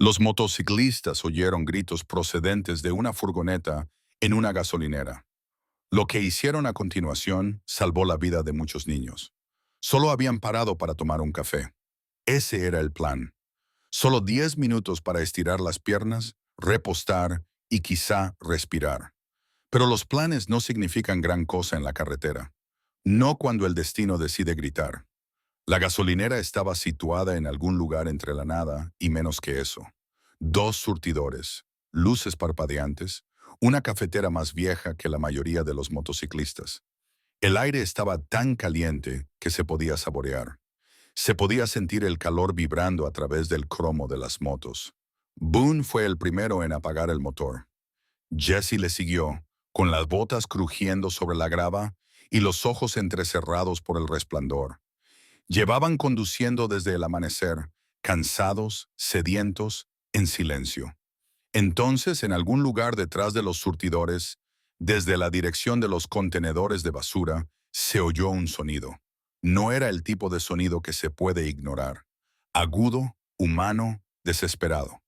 Los motociclistas oyeron gritos procedentes de una furgoneta en una gasolinera. Lo que hicieron a continuación salvó la vida de muchos niños. Solo habían parado para tomar un café. Ese era el plan. Solo 10 minutos para estirar las piernas, repostar y quizá respirar. Pero los planes no significan gran cosa en la carretera. No cuando el destino decide gritar. La gasolinera estaba situada en algún lugar entre la nada y menos que eso. Dos surtidores, luces parpadeantes, una cafetera más vieja que la mayoría de los motociclistas. El aire estaba tan caliente que se podía saborear. Se podía sentir el calor vibrando a través del cromo de las motos. Boone fue el primero en apagar el motor. Jesse le siguió, con las botas crujiendo sobre la grava y los ojos entrecerrados por el resplandor. Llevaban conduciendo desde el amanecer, cansados, sedientos, en silencio. Entonces, en algún lugar detrás de los surtidores, desde la dirección de los contenedores de basura, se oyó un sonido. No era el tipo de sonido que se puede ignorar. Agudo, humano, desesperado.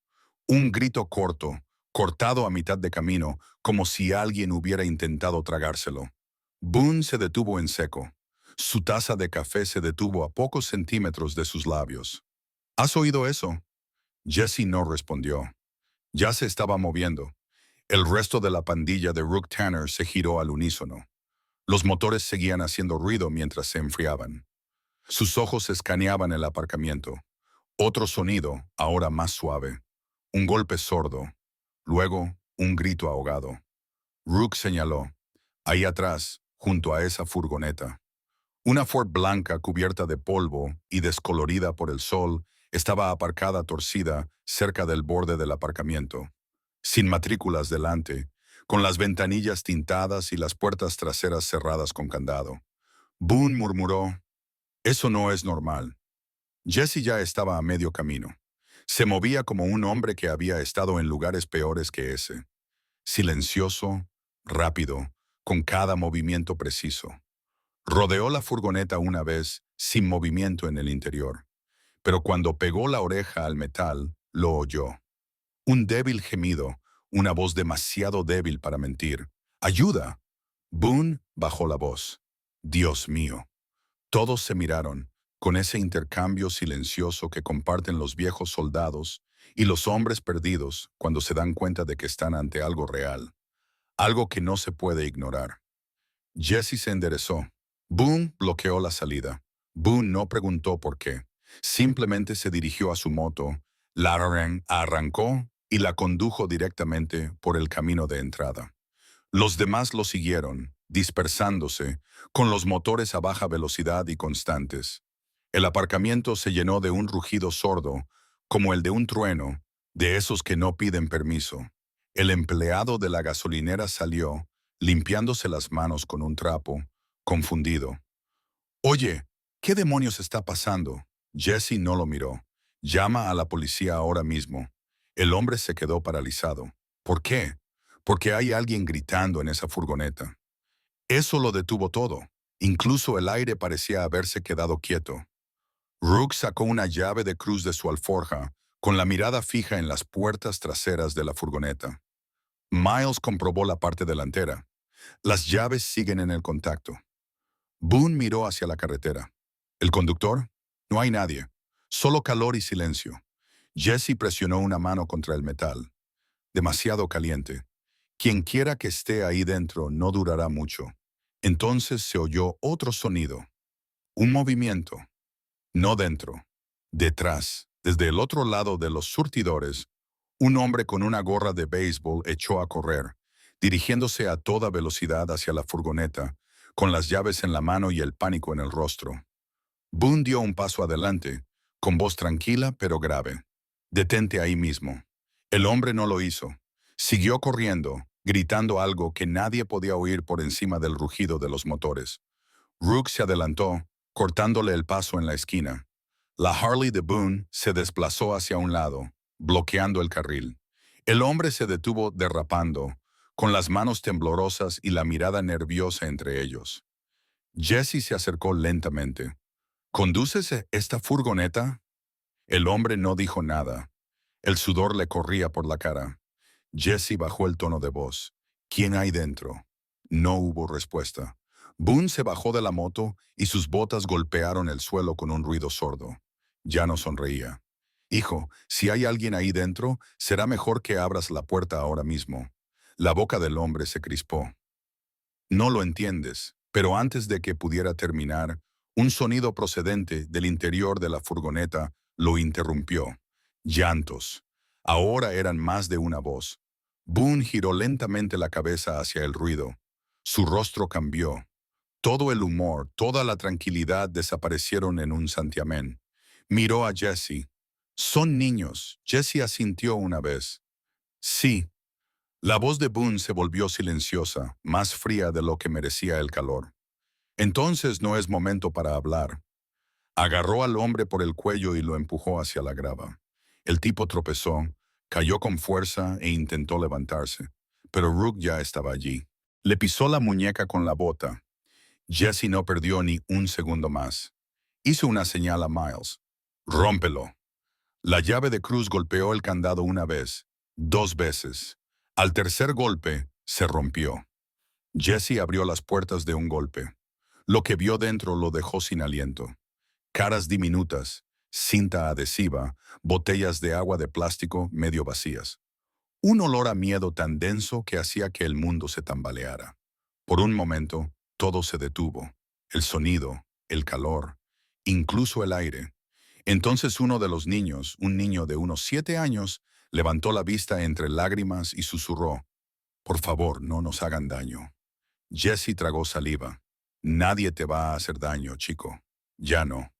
Un grito corto, cortado a mitad de camino, como si alguien hubiera intentado tragárselo. Boone se detuvo en seco. Su taza de café se detuvo a pocos centímetros de sus labios. ¿Has oído eso? Jesse no respondió. Ya se estaba moviendo. El resto de la pandilla de Rook Tanner se giró al unísono. Los motores seguían haciendo ruido mientras se enfriaban. Sus ojos escaneaban el aparcamiento. Otro sonido, ahora más suave. Un golpe sordo. Luego, un grito ahogado. Rook señaló. Ahí atrás, junto a esa furgoneta. Una Ford blanca cubierta de polvo y descolorida por el sol estaba aparcada torcida cerca del borde del aparcamiento, sin matrículas delante, con las ventanillas tintadas y las puertas traseras cerradas con candado. Boone murmuró, «Eso no es normal». Jesse ya estaba a medio camino. Se movía como un hombre que había estado en lugares peores que ese. Silencioso, rápido, con cada movimiento preciso. Rodeó la furgoneta una vez, sin movimiento en el interior. Pero cuando pegó la oreja al metal, lo oyó. Un débil gemido, una voz demasiado débil para mentir. ¡Ayuda! Boone bajó la voz. Dios mío. Todos se miraron, con ese intercambio silencioso que comparten los viejos soldados y los hombres perdidos cuando se dan cuenta de que están ante algo real, algo que no se puede ignorar. Jesse se enderezó. Boone bloqueó la salida. Boone no preguntó por qué. Simplemente se dirigió a su moto, la arrancó y la condujo directamente por el camino de entrada. Los demás lo siguieron, dispersándose, con los motores a baja velocidad y constantes. El aparcamiento se llenó de un rugido sordo, como el de un trueno, de esos que no piden permiso. El empleado de la gasolinera salió, limpiándose las manos con un trapo, confundido. «Oye, ¿qué demonios está pasando?» Jesse no lo miró. «Llama a la policía ahora mismo». El hombre se quedó paralizado. ¿Por qué? Porque hay alguien gritando en esa furgoneta. Eso lo detuvo todo. Incluso el aire parecía haberse quedado quieto. Rook sacó una llave de cruz de su alforja, con la mirada fija en las puertas traseras de la furgoneta. Miles comprobó la parte delantera. Las llaves siguen en el contacto. Boone miró hacia la carretera. ¿El conductor? No hay nadie. Solo calor y silencio. Jesse presionó una mano contra el metal. Demasiado caliente. Quien quiera que esté ahí dentro no durará mucho. Entonces se oyó otro sonido. Un movimiento. No dentro. Detrás, desde el otro lado de los surtidores, un hombre con una gorra de béisbol echó a correr, dirigiéndose a toda velocidad hacia la furgoneta, con las llaves en la mano y el pánico en el rostro. Boone dio un paso adelante, con voz tranquila pero grave. «Detente ahí mismo». El hombre no lo hizo. Siguió corriendo, gritando algo que nadie podía oír por encima del rugido de los motores. Rook se adelantó, cortándole el paso en la esquina. La Harley de Boone se desplazó hacia un lado, bloqueando el carril. El hombre se detuvo derrapando, con las manos temblorosas y la mirada nerviosa entre ellos. Jesse se acercó lentamente. «¿Conduces esta furgoneta?» El hombre no dijo nada. El sudor le corría por la cara. Jesse bajó el tono de voz. ¿Quién hay dentro? No hubo respuesta. Boone se bajó de la moto y sus botas golpearon el suelo con un ruido sordo. Ya no sonreía. Hijo, si hay alguien ahí dentro, será mejor que abras la puerta ahora mismo. La boca del hombre se crispó. No lo entiendes, pero antes de que pudiera terminar, un sonido procedente del interior de la furgoneta lo interrumpió. Llantos. Ahora eran más de una voz. Boone giró lentamente la cabeza hacia el ruido. Su rostro cambió. Todo el humor, toda la tranquilidad desaparecieron en un santiamén. Miró a Jesse. Son niños. Jesse asintió una vez. Sí. La voz de Boone se volvió silenciosa, más fría de lo que merecía el calor. Entonces no es momento para hablar. Agarró al hombre por el cuello y lo empujó hacia la grava. El tipo tropezó, cayó con fuerza e intentó levantarse, pero Rook ya estaba allí. Le pisó la muñeca con la bota. Jesse no perdió ni un segundo más. Hizo una señal a Miles. «Rómpelo». La llave de cruz golpeó el candado una vez, dos veces. Al tercer golpe, se rompió. Jesse abrió las puertas de un golpe. Lo que vio dentro lo dejó sin aliento. Caras diminutas, cinta adhesiva, botellas de agua de plástico medio vacías. Un olor a miedo tan denso que hacía que el mundo se tambaleara. Por un momento, todo se detuvo. El sonido, el calor, incluso el aire. Entonces uno de los niños, un niño de unos 7 años, levantó la vista entre lágrimas y susurró: «Por favor, no nos hagan daño». Jesse tragó saliva. «Nadie te va a hacer daño, chico». Ya no.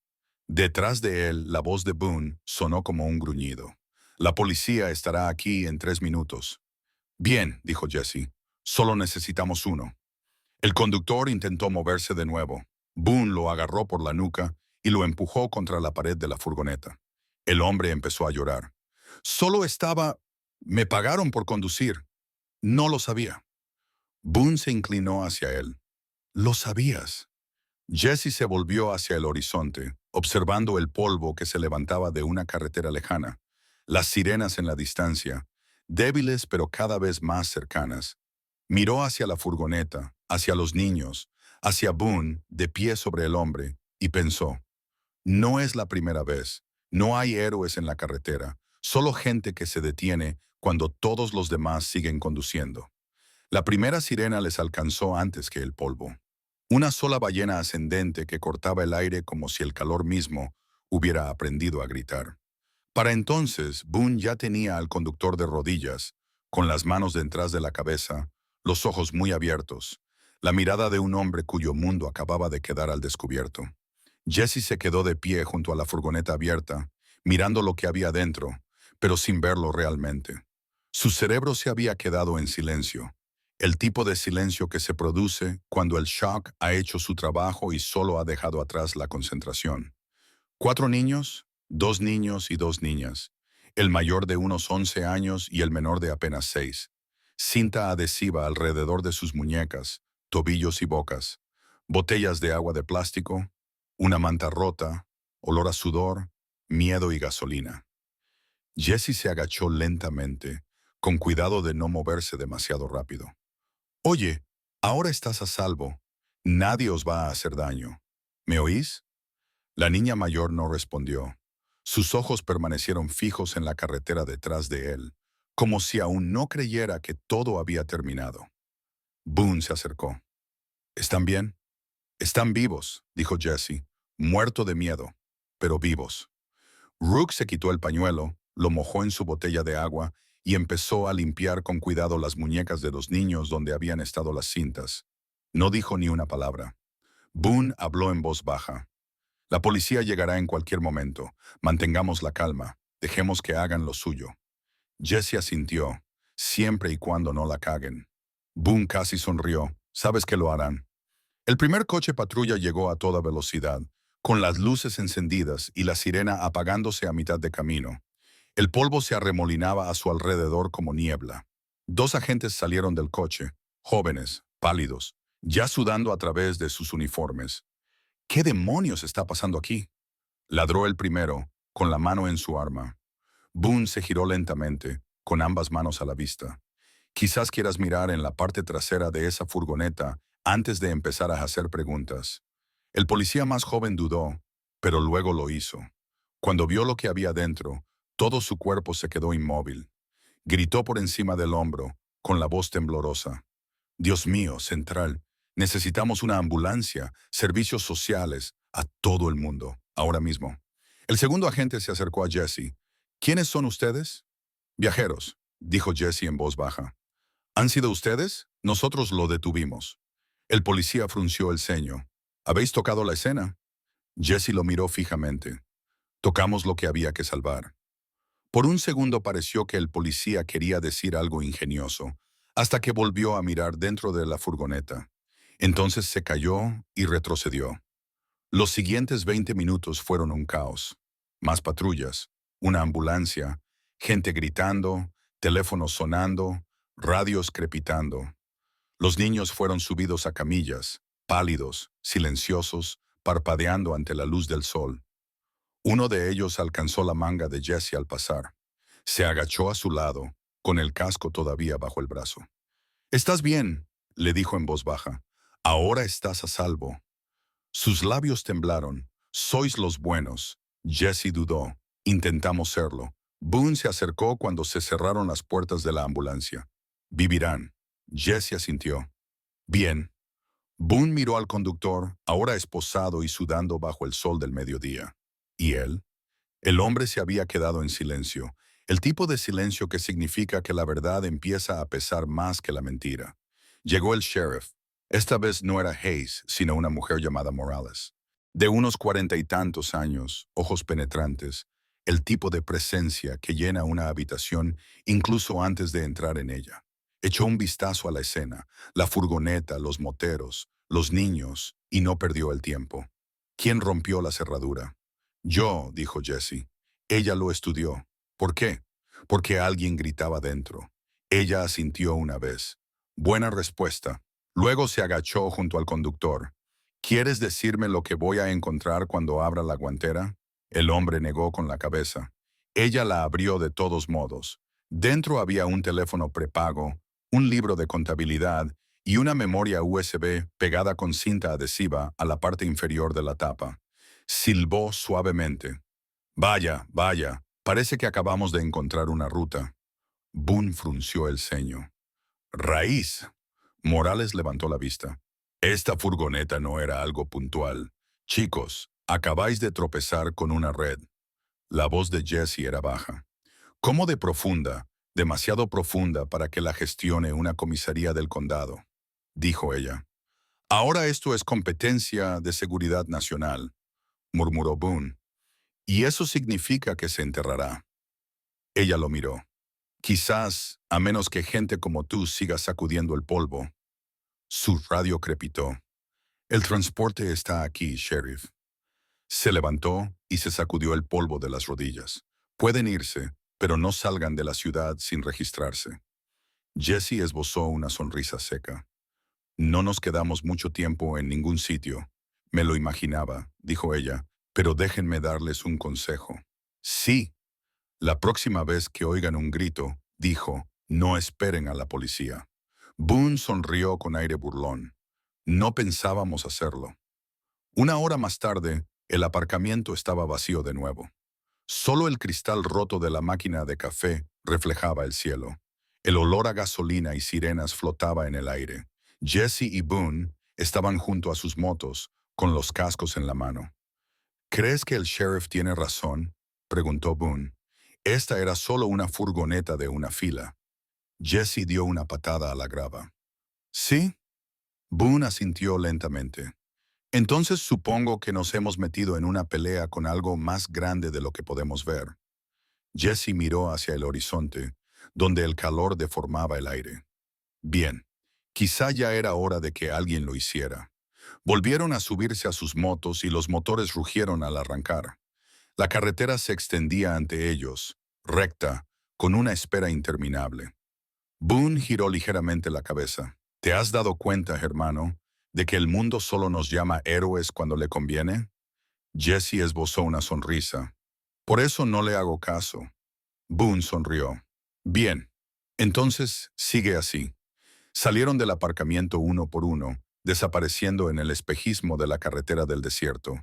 Detrás de él, la voz de Boone sonó como un gruñido. «La policía estará aquí en 3 minutos». «Bien», dijo Jesse. «Solo necesitamos uno». El conductor intentó moverse de nuevo. Boone lo agarró por la nuca y lo empujó contra la pared de la furgoneta. El hombre empezó a llorar. «Solo estaba... Me pagaron por conducir. No lo sabía». Boone se inclinó hacia él. «Lo sabías». Jesse se volvió hacia el horizonte, observando el polvo que se levantaba de una carretera lejana, las sirenas en la distancia, débiles pero cada vez más cercanas. Miró hacia la furgoneta, hacia los niños, hacia Boone, de pie sobre el hombre, y pensó: no es la primera vez, no hay héroes en la carretera, solo gente que se detiene cuando todos los demás siguen conduciendo. La primera sirena les alcanzó antes que el polvo. Una sola ballena ascendente que cortaba el aire como si el calor mismo hubiera aprendido a gritar. Para entonces, Boone ya tenía al conductor de rodillas, con las manos detrás de la cabeza, los ojos muy abiertos, la mirada de un hombre cuyo mundo acababa de quedar al descubierto. Jesse se quedó de pie junto a la furgoneta abierta, mirando lo que había dentro, pero sin verlo realmente. Su cerebro se había quedado en silencio, el tipo de silencio que se produce cuando el shock ha hecho su trabajo y solo ha dejado atrás la concentración. 4 niños, 2 niños y 2 niñas, el mayor de unos 11 años y el menor de apenas 6. Cinta adhesiva alrededor de sus muñecas, tobillos y bocas, botellas de agua de plástico, una manta rota, olor a sudor, miedo y gasolina. Jesse se agachó lentamente, con cuidado de no moverse demasiado rápido. «Oye, ahora estás a salvo. Nadie os va a hacer daño. ¿Me oís?» La niña mayor no respondió. Sus ojos permanecieron fijos en la carretera detrás de él, como si aún no creyera que todo había terminado. Boone se acercó. «¿Están bien?» «Están vivos», dijo Jesse, muerto de miedo, pero vivos. Rook se quitó el pañuelo, lo mojó en su botella de agua y empezó a limpiar con cuidado las muñecas de los niños donde habían estado las cintas. No dijo ni una palabra. Boone habló en voz baja. «La policía llegará en cualquier momento. Mantengamos la calma. Dejemos que hagan lo suyo». Jesse asintió, siempre y cuando no la caguen. Boone casi sonrió. «Sabes que lo harán». El primer coche patrulla llegó a toda velocidad, con las luces encendidas y la sirena apagándose a mitad de camino. El polvo se arremolinaba a su alrededor como niebla. 2 agentes salieron del coche, jóvenes, pálidos, ya sudando a través de sus uniformes. «¿Qué demonios está pasando aquí?», ladró el primero, con la mano en su arma. Boone se giró lentamente, con ambas manos a la vista. Quizás quieras mirar en la parte trasera de esa furgoneta antes de empezar a hacer preguntas. El policía más joven dudó, pero luego lo hizo. Cuando vio lo que había dentro, todo su cuerpo se quedó inmóvil. Gritó por encima del hombro, con la voz temblorosa. Dios mío, Central, necesitamos una ambulancia, servicios sociales, a todo el mundo, ahora mismo. El segundo agente se acercó a Jesse. ¿Quiénes son ustedes? Viajeros, dijo Jesse en voz baja. ¿Han sido ustedes? Nosotros lo detuvimos. El policía frunció el ceño. ¿Habéis tocado la escena? Jesse lo miró fijamente. Tocamos lo que había que salvar. Por un segundo pareció que el policía quería decir algo ingenioso, hasta que volvió a mirar dentro de la furgoneta. Entonces se calló y retrocedió. Los siguientes 20 minutos fueron un caos. Más patrullas, una ambulancia, gente gritando, teléfonos sonando, radios crepitando. Los niños fueron subidos a camillas, pálidos, silenciosos, parpadeando ante la luz del sol. Uno de ellos alcanzó la manga de Jesse al pasar. Se agachó a su lado, con el casco todavía bajo el brazo. «¿Estás bien?», le dijo en voz baja. «Ahora estás a salvo». Sus labios temblaron. «Sois los buenos». Jesse dudó. «Intentamos serlo». Boone se acercó cuando se cerraron las puertas de la ambulancia. «Vivirán». Jesse asintió. «Bien». Boone miró al conductor, ahora esposado y sudando bajo el sol del mediodía. ¿Y él? El hombre se había quedado en silencio, el tipo de silencio que significa que la verdad empieza a pesar más que la mentira. Llegó el sheriff. Esta vez no era Hayes, sino una mujer llamada Morales. De unos 40 y tantos años, ojos penetrantes, el tipo de presencia que llena una habitación incluso antes de entrar en ella. Echó un vistazo a la escena, la furgoneta, los moteros, los niños, y no perdió el tiempo. ¿Quién rompió la cerradura? Yo, dijo Jesse. Ella lo estudió. ¿Por qué? Porque alguien gritaba dentro. Ella asintió una vez. Buena respuesta. Luego se agachó junto al conductor. ¿Quieres decirme lo que voy a encontrar cuando abra la guantera? El hombre negó con la cabeza. Ella la abrió de todos modos. Dentro había un teléfono prepago, un libro de contabilidad y una memoria USB pegada con cinta adhesiva a la parte inferior de la tapa. Silbó suavemente. Vaya, vaya, parece que acabamos de encontrar una ruta. Boone frunció el ceño. Raíz. Morales levantó la vista. Esta furgoneta no era algo puntual. Chicos, acabáis de tropezar con una red. La voz de Jesse era baja. ¿Cómo de profunda? Demasiado profunda para que la gestione una comisaría del condado, dijo ella. Ahora esto es competencia de seguridad nacional, murmuró Boone. Y eso significa que se enterrará. Ella lo miró. Quizás, a menos que gente como tú siga sacudiendo el polvo. Su radio crepitó. El transporte está aquí, sheriff. Se levantó y se sacudió el polvo de las rodillas. Pueden irse, pero no salgan de la ciudad sin registrarse. Jesse esbozó una sonrisa seca. No nos quedamos mucho tiempo en ningún sitio. Me lo imaginaba, dijo ella, pero déjenme darles un consejo. Sí. La próxima vez que oigan un grito, dijo, no esperen a la policía. Boone sonrió con aire burlón. No pensábamos hacerlo. Una hora más tarde, el aparcamiento estaba vacío de nuevo. Solo el cristal roto de la máquina de café reflejaba el cielo. El olor a gasolina y sirenas flotaba en el aire. Jesse y Boone estaban junto a sus motos, con los cascos en la mano. ¿Crees que el sheriff tiene razón?, preguntó Boone. Esta era solo una furgoneta de una fila. Jesse dio una patada a la grava. ¿Sí? Boone asintió lentamente. Entonces supongo que nos hemos metido en una pelea con algo más grande de lo que podemos ver. Jesse miró hacia el horizonte, donde el calor deformaba el aire. Bien, quizá ya era hora de que alguien lo hiciera. Volvieron a subirse a sus motos y los motores rugieron al arrancar. La carretera se extendía ante ellos, recta, con una espera interminable. Boone giró ligeramente la cabeza. ¿Te has dado cuenta, hermano, de que el mundo solo nos llama héroes cuando le conviene? Jesse esbozó una sonrisa. Por eso no le hago caso. Boone sonrió. Bien, entonces sigue así. Salieron del aparcamiento uno por uno, desapareciendo en el espejismo de la carretera del desierto.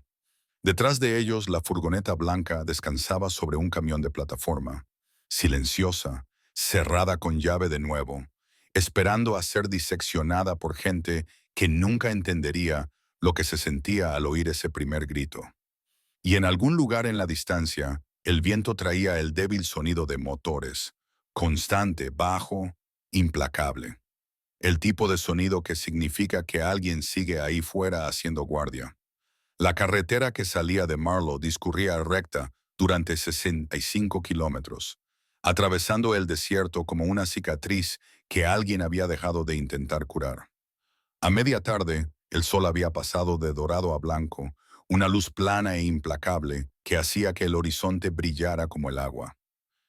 Detrás de ellos, la furgoneta blanca descansaba sobre un camión de plataforma, silenciosa, cerrada con llave de nuevo, esperando a ser diseccionada por gente que nunca entendería lo que se sentía al oír ese primer grito. Y en algún lugar en la distancia, el viento traía el débil sonido de motores, constante, bajo, implacable. El tipo de sonido que significa que alguien sigue ahí fuera haciendo guardia. La carretera que salía de Marlow discurría recta durante 65 kilómetros, atravesando el desierto como una cicatriz que alguien había dejado de intentar curar. A media tarde, el sol había pasado de dorado a blanco, una luz plana e implacable que hacía que el horizonte brillara como el agua.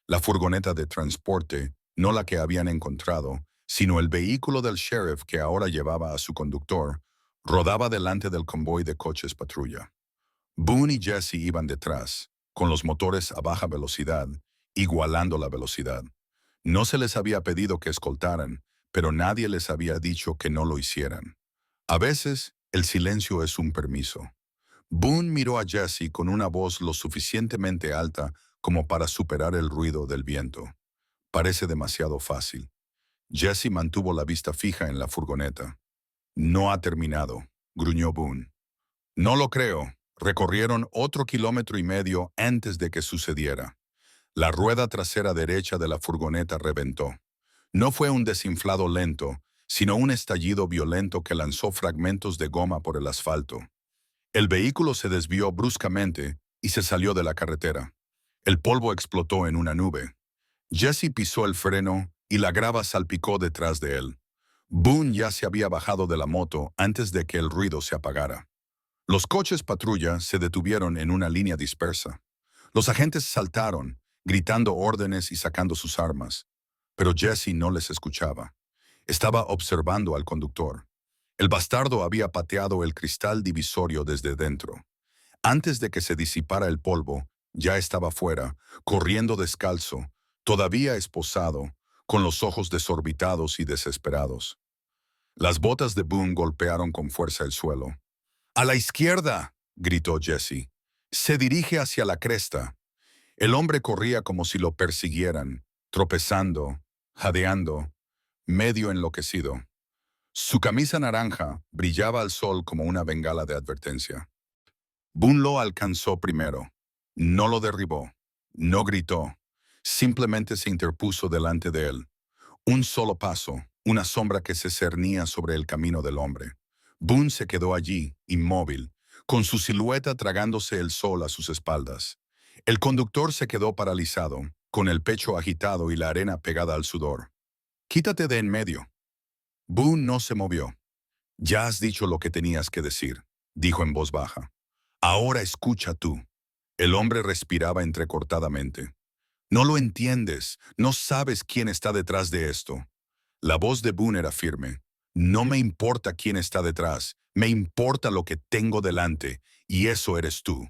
La furgoneta de transporte, no la que habían encontrado, sino el vehículo del sheriff que ahora llevaba a su conductor, rodaba delante del convoy de coches patrulla. Boone y Jesse iban detrás, con los motores a baja velocidad, igualando la velocidad. No se les había pedido que escoltaran, pero nadie les había dicho que no lo hicieran. A veces, el silencio es un permiso. Boone miró a Jesse con una voz lo suficientemente alta como para superar el ruido del viento. Parece demasiado fácil. Jesse mantuvo la vista fija en la furgoneta. No ha terminado, gruñó Boone. No lo creo. Recorrieron otro 1,5 kilómetros antes de que sucediera. La rueda trasera derecha de la furgoneta reventó. No fue un desinflado lento, sino un estallido violento que lanzó fragmentos de goma por el asfalto. El vehículo se desvió bruscamente y se salió de la carretera. El polvo explotó en una nube. Jesse pisó el freno y la grava salpicó detrás de él. Boone ya se había bajado de la moto antes de que el ruido se apagara. Los coches patrulla se detuvieron en una línea dispersa. Los agentes saltaron, gritando órdenes y sacando sus armas. Pero Jesse no les escuchaba. Estaba observando al conductor. El bastardo había pateado el cristal divisorio desde dentro. Antes de que se disipara el polvo, ya estaba fuera, corriendo descalzo, todavía esposado, con los ojos desorbitados y desesperados. Las botas de Boone golpearon con fuerza el suelo. «¡A la izquierda!», gritó Jesse. «Se dirige hacia la cresta». El hombre corría como si lo persiguieran, tropezando, jadeando, medio enloquecido. Su camisa naranja brillaba al sol como una bengala de advertencia. Boone lo alcanzó primero. No lo derribó. No gritó. Simplemente se interpuso delante de él. Un solo paso, una sombra que se cernía sobre el camino del hombre. Boone se quedó allí, inmóvil, con su silueta tragándose el sol a sus espaldas. El conductor se quedó paralizado, con el pecho agitado y la arena pegada al sudor. «Quítate de en medio». Boone no se movió. «Ya has dicho lo que tenías que decir», dijo en voz baja. «Ahora escucha tú». El hombre respiraba entrecortadamente. «No lo entiendes, no sabes quién está detrás de esto». La voz de Boone era firme. «No me importa quién está detrás, me importa lo que tengo delante, y eso eres tú».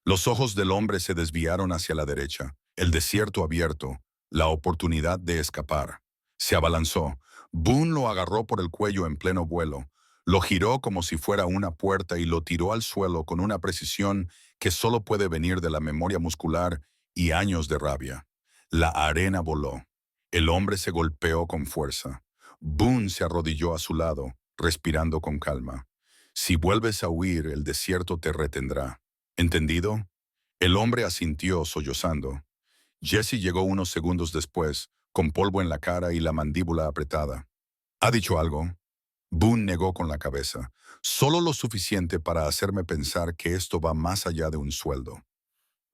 Los ojos del hombre se desviaron hacia la derecha, el desierto abierto, la oportunidad de escapar. Se abalanzó. Boone lo agarró por el cuello en pleno vuelo, lo giró como si fuera una puerta y lo tiró al suelo con una precisión que solo puede venir de la memoria muscular y años de rabia. La arena voló. El hombre se golpeó con fuerza. Boone se arrodilló a su lado, respirando con calma. «Si vuelves a huir, el desierto te retendrá. ¿Entendido?». El hombre asintió sollozando. Jesse llegó unos segundos después, con polvo en la cara y la mandíbula apretada. «¿Ha dicho algo?». Boone negó con la cabeza. «Solo lo suficiente para hacerme pensar que esto va más allá de un sueldo».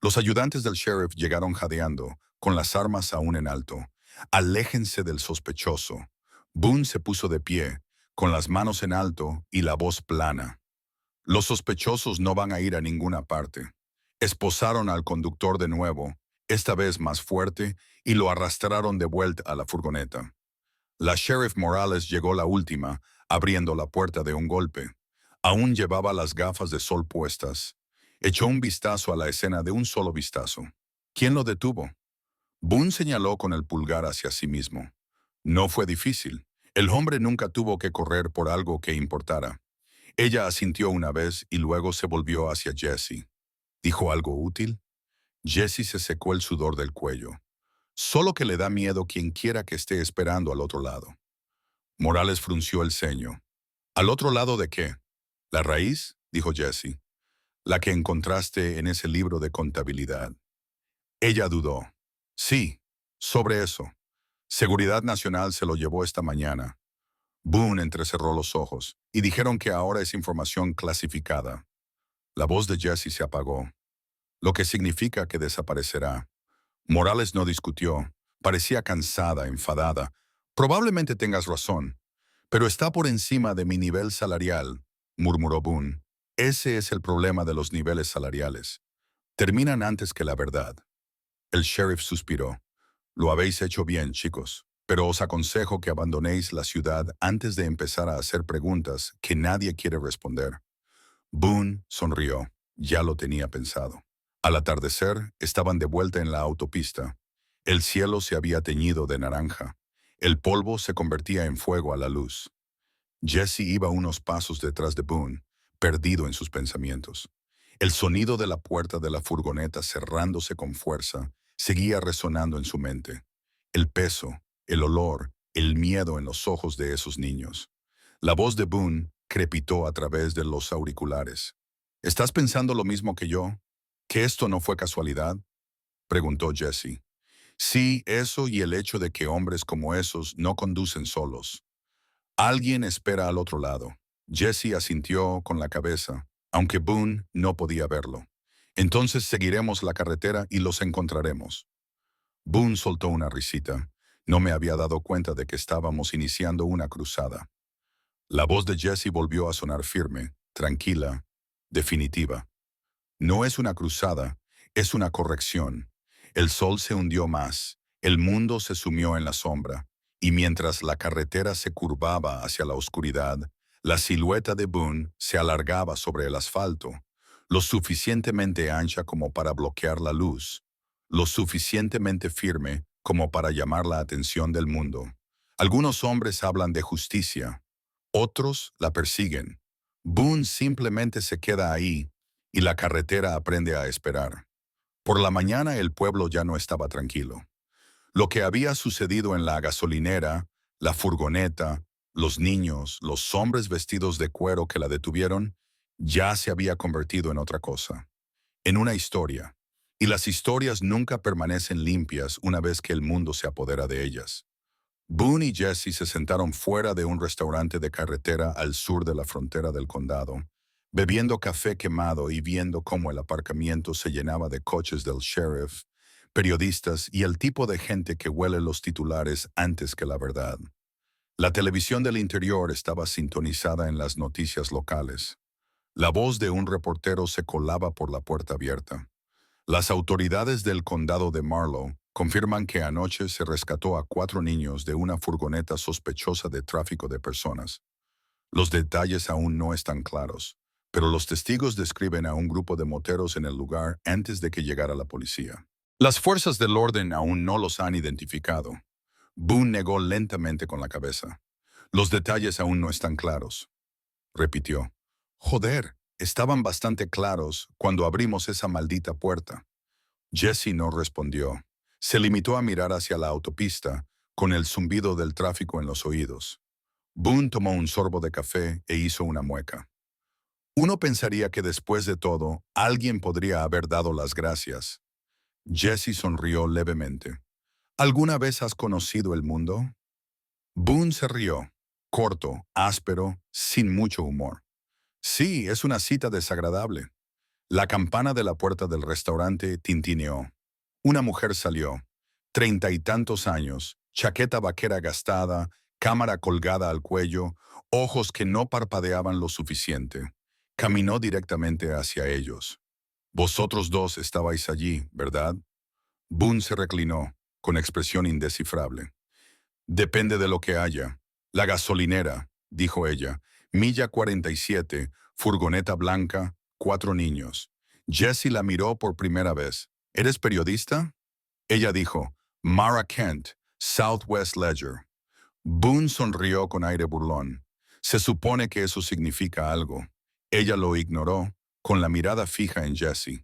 Los ayudantes del sheriff llegaron jadeando, con las armas aún en alto. «Aléjense del sospechoso». Boone se puso de pie, con las manos en alto y la voz plana. «Los sospechosos no van a ir a ninguna parte». Esposaron al conductor de nuevo, esta vez más fuerte, y lo arrastraron de vuelta a la furgoneta. La sheriff Morales llegó la última, abriendo la puerta de un golpe. Aún llevaba las gafas de sol puestas. Echó un vistazo a la escena de un solo vistazo. ¿Quién lo detuvo? Boone señaló con el pulgar hacia sí mismo. No fue difícil. El hombre nunca tuvo que correr por algo que importara. Ella asintió una vez y luego se volvió hacia Jesse. ¿Dijo algo útil? Jesse se secó el sudor del cuello. Solo que le da miedo quien quiera que esté esperando al otro lado. Morales frunció el ceño. ¿Al otro lado de qué? ¿La raíz? Dijo Jesse. La que encontraste en ese libro de contabilidad. Ella dudó. Sí, sobre eso. Seguridad Nacional se lo llevó esta mañana. Boone entrecerró los ojos y dijeron que ahora es información clasificada. La voz de Jesse se apagó, lo que significa que desaparecerá. Morales no discutió. Parecía cansada, enfadada. Probablemente tengas razón, pero está por encima de mi nivel salarial, murmuró Boone. Ese es el problema de los niveles salariales. Terminan antes que la verdad. El sheriff suspiró. Lo habéis hecho bien, chicos, pero os aconsejo que abandonéis la ciudad antes de empezar a hacer preguntas que nadie quiere responder. Boone sonrió. Ya lo tenía pensado. Al atardecer, estaban de vuelta en la autopista. El cielo se había teñido de naranja. El polvo se convertía en fuego a la luz. Jesse iba unos pasos detrás de Boone, perdido en sus pensamientos. El sonido de la puerta de la furgoneta cerrándose con fuerza seguía resonando en su mente. El peso, el olor, el miedo en los ojos de esos niños. La voz de Boone crepitó a través de los auriculares. ¿Estás pensando lo mismo que yo? ¿Que esto no fue casualidad? Preguntó Jesse. Sí, eso y el hecho de que hombres como esos no conducen solos. Alguien espera al otro lado. Jesse asintió con la cabeza, aunque Boone no podía verlo. Entonces seguiremos la carretera y los encontraremos. Boone soltó una risita. No me había dado cuenta de que estábamos iniciando una cruzada. La voz de Jesse volvió a sonar firme, tranquila, definitiva. No es una cruzada, es una corrección. El sol se hundió más, el mundo se sumió en la sombra, y mientras la carretera se curvaba hacia la oscuridad, la silueta de Boone se alargaba sobre el asfalto, lo suficientemente ancha como para bloquear la luz, lo suficientemente firme como para llamar la atención del mundo. Algunos hombres hablan de justicia, otros la persiguen. Boone simplemente se queda ahí y la carretera aprende a esperar. Por la mañana el pueblo ya no estaba tranquilo. Lo que había sucedido en la gasolinera, la furgoneta, los niños, los hombres vestidos de cuero que la detuvieron, ya se había convertido en otra cosa, en una historia. Y las historias nunca permanecen limpias una vez que el mundo se apodera de ellas. Boone y Jesse se sentaron fuera de un restaurante de carretera al sur de la frontera del condado, bebiendo café quemado y viendo cómo el aparcamiento se llenaba de coches del sheriff, periodistas y el tipo de gente que huele los titulares antes que la verdad. La televisión del interior estaba sintonizada en las noticias locales. La voz de un reportero se colaba por la puerta abierta. Las autoridades del condado de Marlow confirman que anoche se rescató a 4 niños de una furgoneta sospechosa de tráfico de personas. Los detalles aún no están claros, pero los testigos describen a un grupo de moteros en el lugar antes de que llegara la policía. Las fuerzas del orden aún no los han identificado. Boone negó lentamente con la cabeza. Los detalles aún no están claros, repitió. Joder, estaban bastante claros cuando abrimos esa maldita puerta. Jesse no respondió. Se limitó a mirar hacia la autopista, con el zumbido del tráfico en los oídos. Boone tomó un sorbo de café e hizo una mueca. Uno pensaría que después de todo, alguien podría haber dado las gracias. Jesse sonrió levemente. ¿Alguna vez has conocido el mundo? Boone se rió, corto, áspero, sin mucho humor. Sí, es una cita desagradable. La campana de la puerta del restaurante tintineó. Una mujer salió, 30 y tantos años, chaqueta vaquera gastada, cámara colgada al cuello, ojos que no parpadeaban lo suficiente. Caminó directamente hacia ellos. Vosotros dos estabais allí, ¿verdad? Boone se reclinó, con expresión indescifrable. Depende de lo que haya. La gasolinera, dijo ella. Milla 47, furgoneta blanca, 4 niños. Jesse la miró por primera vez. ¿Eres periodista? Ella dijo, Mara Kent, Southwest Ledger. Boone sonrió con aire burlón. Se supone que eso significa algo. Ella lo ignoró, con la mirada fija en Jesse.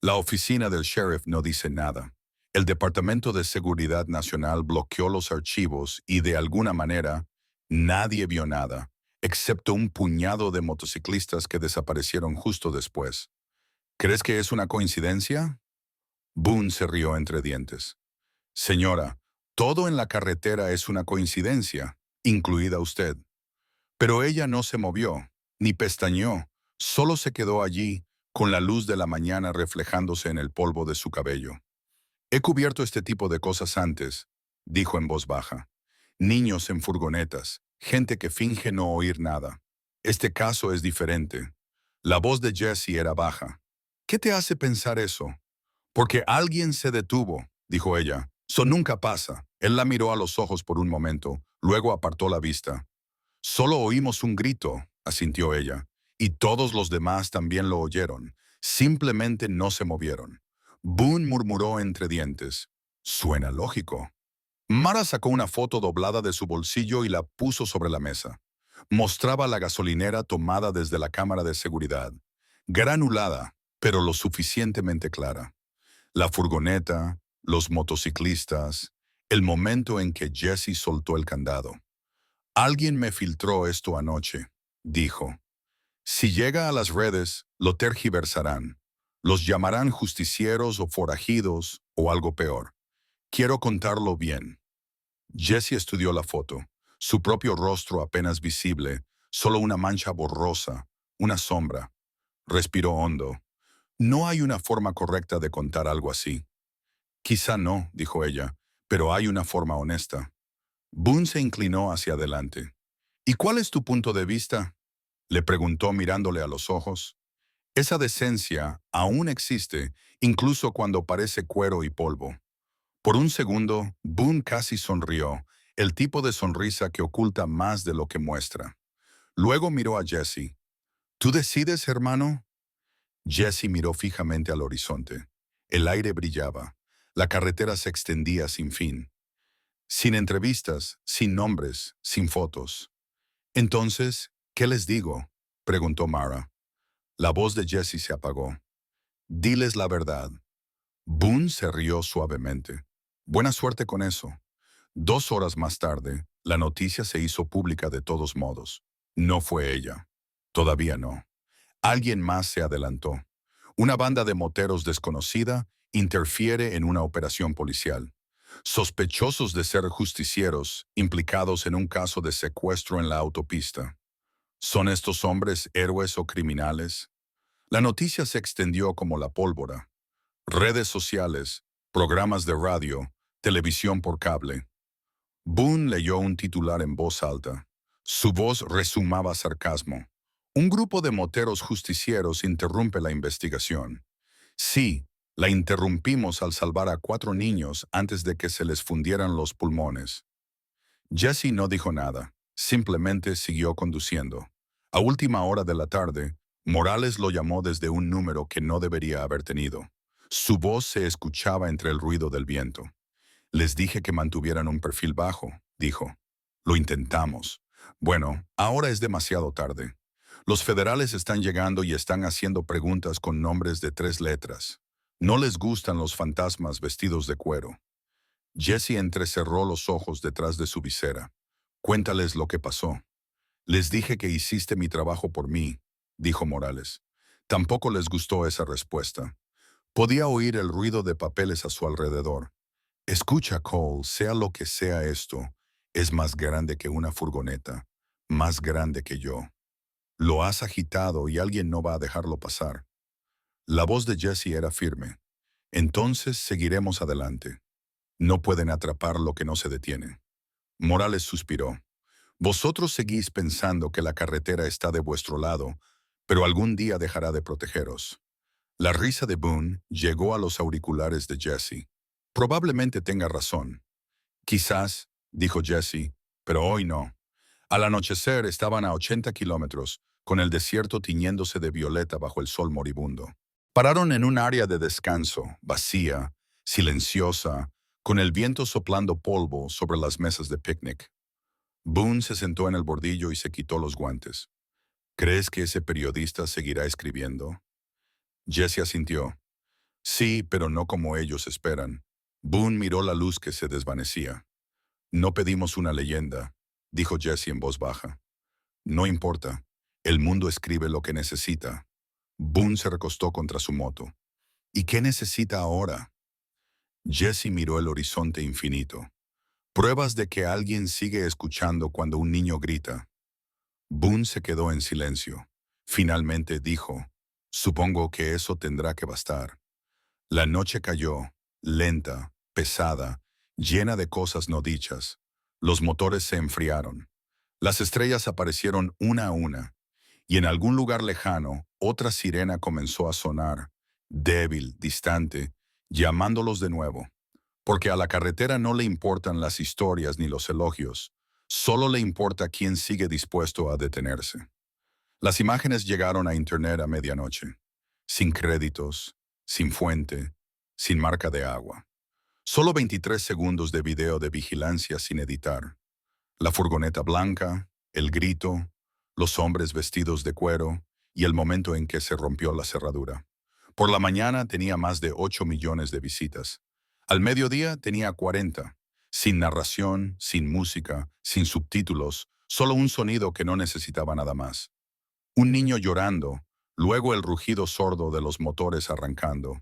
La oficina del sheriff no dice nada. El Departamento de Seguridad Nacional bloqueó los archivos y de alguna manera nadie vio nada, excepto un puñado de motociclistas que desaparecieron justo después. ¿Crees que es una coincidencia? Boone se rió entre dientes. Señora, todo en la carretera es una coincidencia, incluida usted. Pero ella no se movió, ni pestañeó, solo se quedó allí, con la luz de la mañana reflejándose en el polvo de su cabello. He cubierto este tipo de cosas antes, dijo en voz baja. Niños en furgonetas, gente que finge no oír nada. Este caso es diferente. La voz de Jesse era baja. ¿Qué te hace pensar eso? Porque alguien se detuvo, dijo ella. Eso nunca pasa. Él la miró a los ojos por un momento, luego apartó la vista. Solo oímos un grito, asintió ella, y todos los demás también lo oyeron. Simplemente no se movieron. Boone murmuró entre dientes. Suena lógico. Mara sacó una foto doblada de su bolsillo y la puso sobre la mesa. Mostraba la gasolinera tomada desde la cámara de seguridad. Granulada, pero lo suficientemente clara. La furgoneta, los motociclistas, el momento en que Jesse soltó el candado. Alguien me filtró esto anoche, dijo. Si llega a las redes, lo tergiversarán. Los llamarán justicieros o forajidos o algo peor. Quiero contarlo bien. Jesse estudió la foto. Su propio rostro apenas visible, solo una mancha borrosa, una sombra. Respiró hondo. No hay una forma correcta de contar algo así. Quizá no, dijo ella, pero hay una forma honesta. Boone se inclinó hacia adelante. ¿Y cuál es tu punto de vista? Le preguntó mirándole a los ojos. Esa decencia aún existe, incluso cuando parece cuero y polvo. Por un segundo, Boone casi sonrió, el tipo de sonrisa que oculta más de lo que muestra. Luego miró a Jesse. ¿Tú decides, hermano? Jesse miró fijamente al horizonte. El aire brillaba. La carretera se extendía sin fin. Sin entrevistas, sin nombres, sin fotos. Entonces, ¿qué les digo? Preguntó Mara. La voz de Jesse se apagó. Diles la verdad. Boone se rió suavemente. Buena suerte con eso. 2 horas más tarde, la noticia se hizo pública de todos modos. No fue ella. Todavía no. Alguien más se adelantó. Una banda de moteros desconocida interfiere en una operación policial. Sospechosos de ser justicieros, implicados en un caso de secuestro en la autopista. ¿Son estos hombres héroes o criminales? La noticia se extendió como la pólvora. Redes sociales, programas de radio, televisión por cable. Boone leyó un titular en voz alta. Su voz resumaba sarcasmo. Un grupo de moteros justicieros interrumpe la investigación. Sí, la interrumpimos al salvar a 4 niños antes de que se les fundieran los pulmones. Jesse no dijo nada, simplemente siguió conduciendo. A última hora de la tarde, Morales lo llamó desde un número que no debería haber tenido. Su voz se escuchaba entre el ruido del viento. Les dije que mantuvieran un perfil bajo, dijo. Lo intentamos. Bueno, ahora es demasiado tarde. Los federales están llegando y están haciendo preguntas con nombres de 3 letras. No les gustan los fantasmas vestidos de cuero. Jesse entrecerró los ojos detrás de su visera. Cuéntales lo que pasó. Les dije que hiciste mi trabajo por mí, dijo Morales. Tampoco les gustó esa respuesta. Podía oír el ruido de papeles a su alrededor. Escucha, Cole, sea lo que sea esto, es más grande que una furgoneta, más grande que yo. Lo has agitado y alguien no va a dejarlo pasar. La voz de Jesse era firme. Entonces seguiremos adelante. No pueden atrapar lo que no se detiene. Morales suspiró. Vosotros seguís pensando que la carretera está de vuestro lado, pero algún día dejará de protegeros. La risa de Boone llegó a los auriculares de Jesse. Probablemente tenga razón. Quizás, dijo Jesse, pero hoy no. Al anochecer estaban a 80 kilómetros, con el desierto tiñéndose de violeta bajo el sol moribundo. Pararon en un área de descanso, vacía, silenciosa, con el viento soplando polvo sobre las mesas de picnic. Boone se sentó en el bordillo y se quitó los guantes. ¿Crees que ese periodista seguirá escribiendo? Jesse asintió. Sí, pero no como ellos esperan. Boone miró la luz que se desvanecía. No pedimos una leyenda, dijo Jesse en voz baja. No importa. El mundo escribe lo que necesita. Boone se recostó contra su moto. ¿Y qué necesita ahora? Jesse miró el horizonte infinito. Pruebas de que alguien sigue escuchando cuando un niño grita. Boone se quedó en silencio. Finalmente dijo, supongo que eso tendrá que bastar. La noche cayó, lenta, pesada, llena de cosas no dichas. Los motores se enfriaron. Las estrellas aparecieron una a una, y en algún lugar lejano, otra sirena comenzó a sonar, débil, distante, llamándolos de nuevo. Porque a la carretera no le importan las historias ni los elogios, solo le importa quién sigue dispuesto a detenerse. Las imágenes llegaron a Internet a medianoche, sin créditos, sin fuente, sin marca de agua. Solo 23 segundos de video de vigilancia sin editar. La furgoneta blanca, el grito, los hombres vestidos de cuero y el momento en que se rompió la cerradura. Por la mañana tenía más de 8 millones de visitas. Al mediodía tenía 40, sin narración, sin música, sin subtítulos, solo un sonido que no necesitaba nada más. Un niño llorando, luego el rugido sordo de los motores arrancando.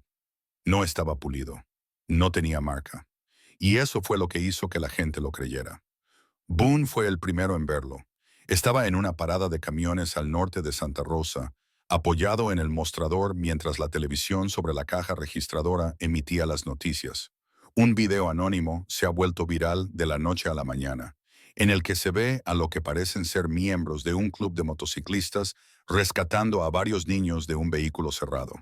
No estaba pulido, no tenía marca. Y eso fue lo que hizo que la gente lo creyera. Boone fue el primero en verlo. Estaba en una parada de camiones al norte de Santa Rosa, apoyado en el mostrador mientras la televisión sobre la caja registradora emitía las noticias. Un video anónimo se ha vuelto viral de la noche a la mañana, en el que se ve a lo que parecen ser miembros de un club de motociclistas rescatando a varios niños de un vehículo cerrado.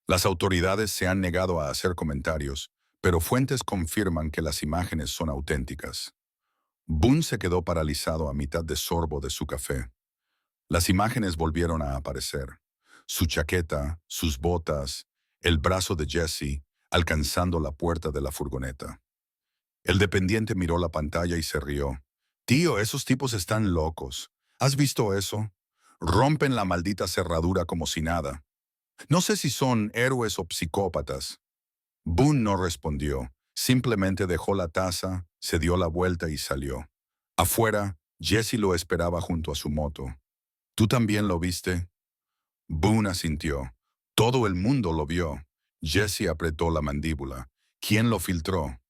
Las autoridades se han negado a hacer comentarios, pero fuentes confirman que las imágenes son auténticas. Boone se quedó paralizado a mitad de sorbo de su café. Las imágenes volvieron a aparecer. Su chaqueta, sus botas, el brazo de Jesse, alcanzando la puerta de la furgoneta. El dependiente miró la pantalla y se rió. Tío, esos tipos están locos. ¿Has visto eso? Rompen la maldita cerradura como si nada. No sé si son héroes o psicópatas. Boone no respondió. Simplemente dejó la taza, se dio la vuelta y salió. Afuera, Jesse lo esperaba junto a su moto. ¿Tú también lo viste? Boone asintió. Todo el mundo lo vio. Jesse apretó la mandíbula. ¿Quién lo filtró?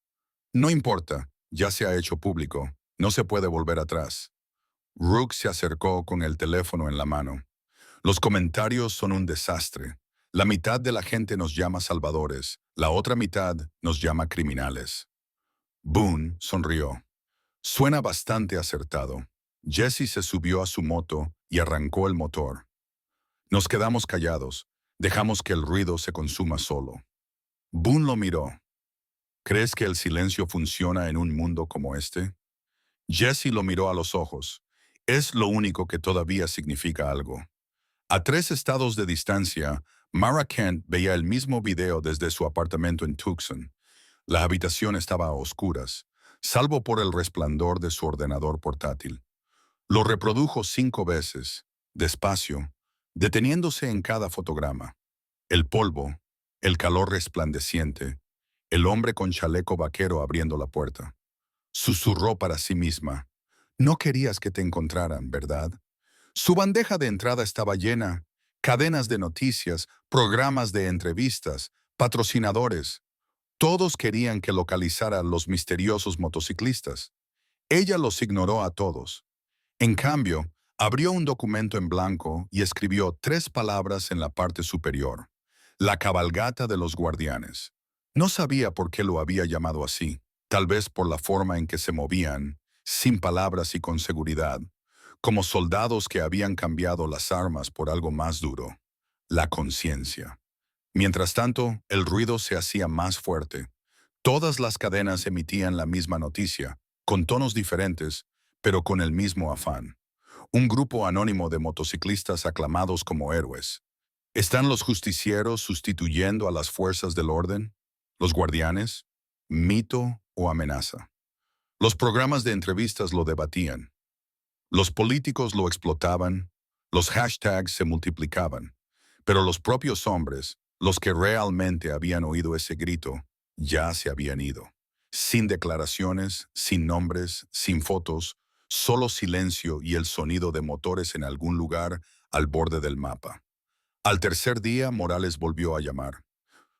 No importa, ya se ha hecho público. No se puede volver atrás. Rook se acercó con el teléfono en la mano. Los comentarios son un desastre. La mitad de la gente nos llama salvadores, la otra mitad nos llama criminales. Boone sonrió. Suena bastante acertado. Jesse se subió a su moto y arrancó el motor. Nos quedamos callados. Dejamos que el ruido se consuma solo. Boone lo miró. ¿Crees que el silencio funciona en un mundo como este? Jesse lo miró a los ojos. Es lo único que todavía significa algo. A 3 estados de distancia, Mara Kent veía el mismo video desde su apartamento en Tucson. La habitación estaba a oscuras, salvo por el resplandor de su ordenador portátil. Lo reprodujo 5 veces, despacio, deteniéndose en cada fotograma. El polvo, el calor resplandeciente, el hombre con chaleco vaquero abriendo la puerta. Susurró para sí misma. No querías que te encontraran, ¿verdad? Su bandeja de entrada estaba llena. Cadenas de noticias, programas de entrevistas, patrocinadores. Todos querían que localizara a los misteriosos motociclistas. Ella los ignoró a todos. En cambio, abrió un documento en blanco y escribió 3 palabras en la parte superior. La cabalgata de los guardianes. No sabía por qué lo había llamado así. Tal vez por la forma en que se movían, sin palabras y con seguridad, como soldados que habían cambiado las armas por algo más duro, la conciencia. Mientras tanto, el ruido se hacía más fuerte. Todas las cadenas emitían la misma noticia, con tonos diferentes, pero con el mismo afán. Un grupo anónimo de motociclistas aclamados como héroes. ¿Están los justicieros sustituyendo a las fuerzas del orden? ¿Los guardianes? mito o amenaza. Los programas de entrevistas lo debatían. Los políticos lo explotaban. Los hashtags se multiplicaban. Pero los propios hombres, los que realmente habían oído ese grito, ya se habían ido. Sin declaraciones, sin nombres, sin fotos, solo silencio y el sonido de motores en algún lugar al borde del mapa. Al tercer día, Morales volvió a llamar.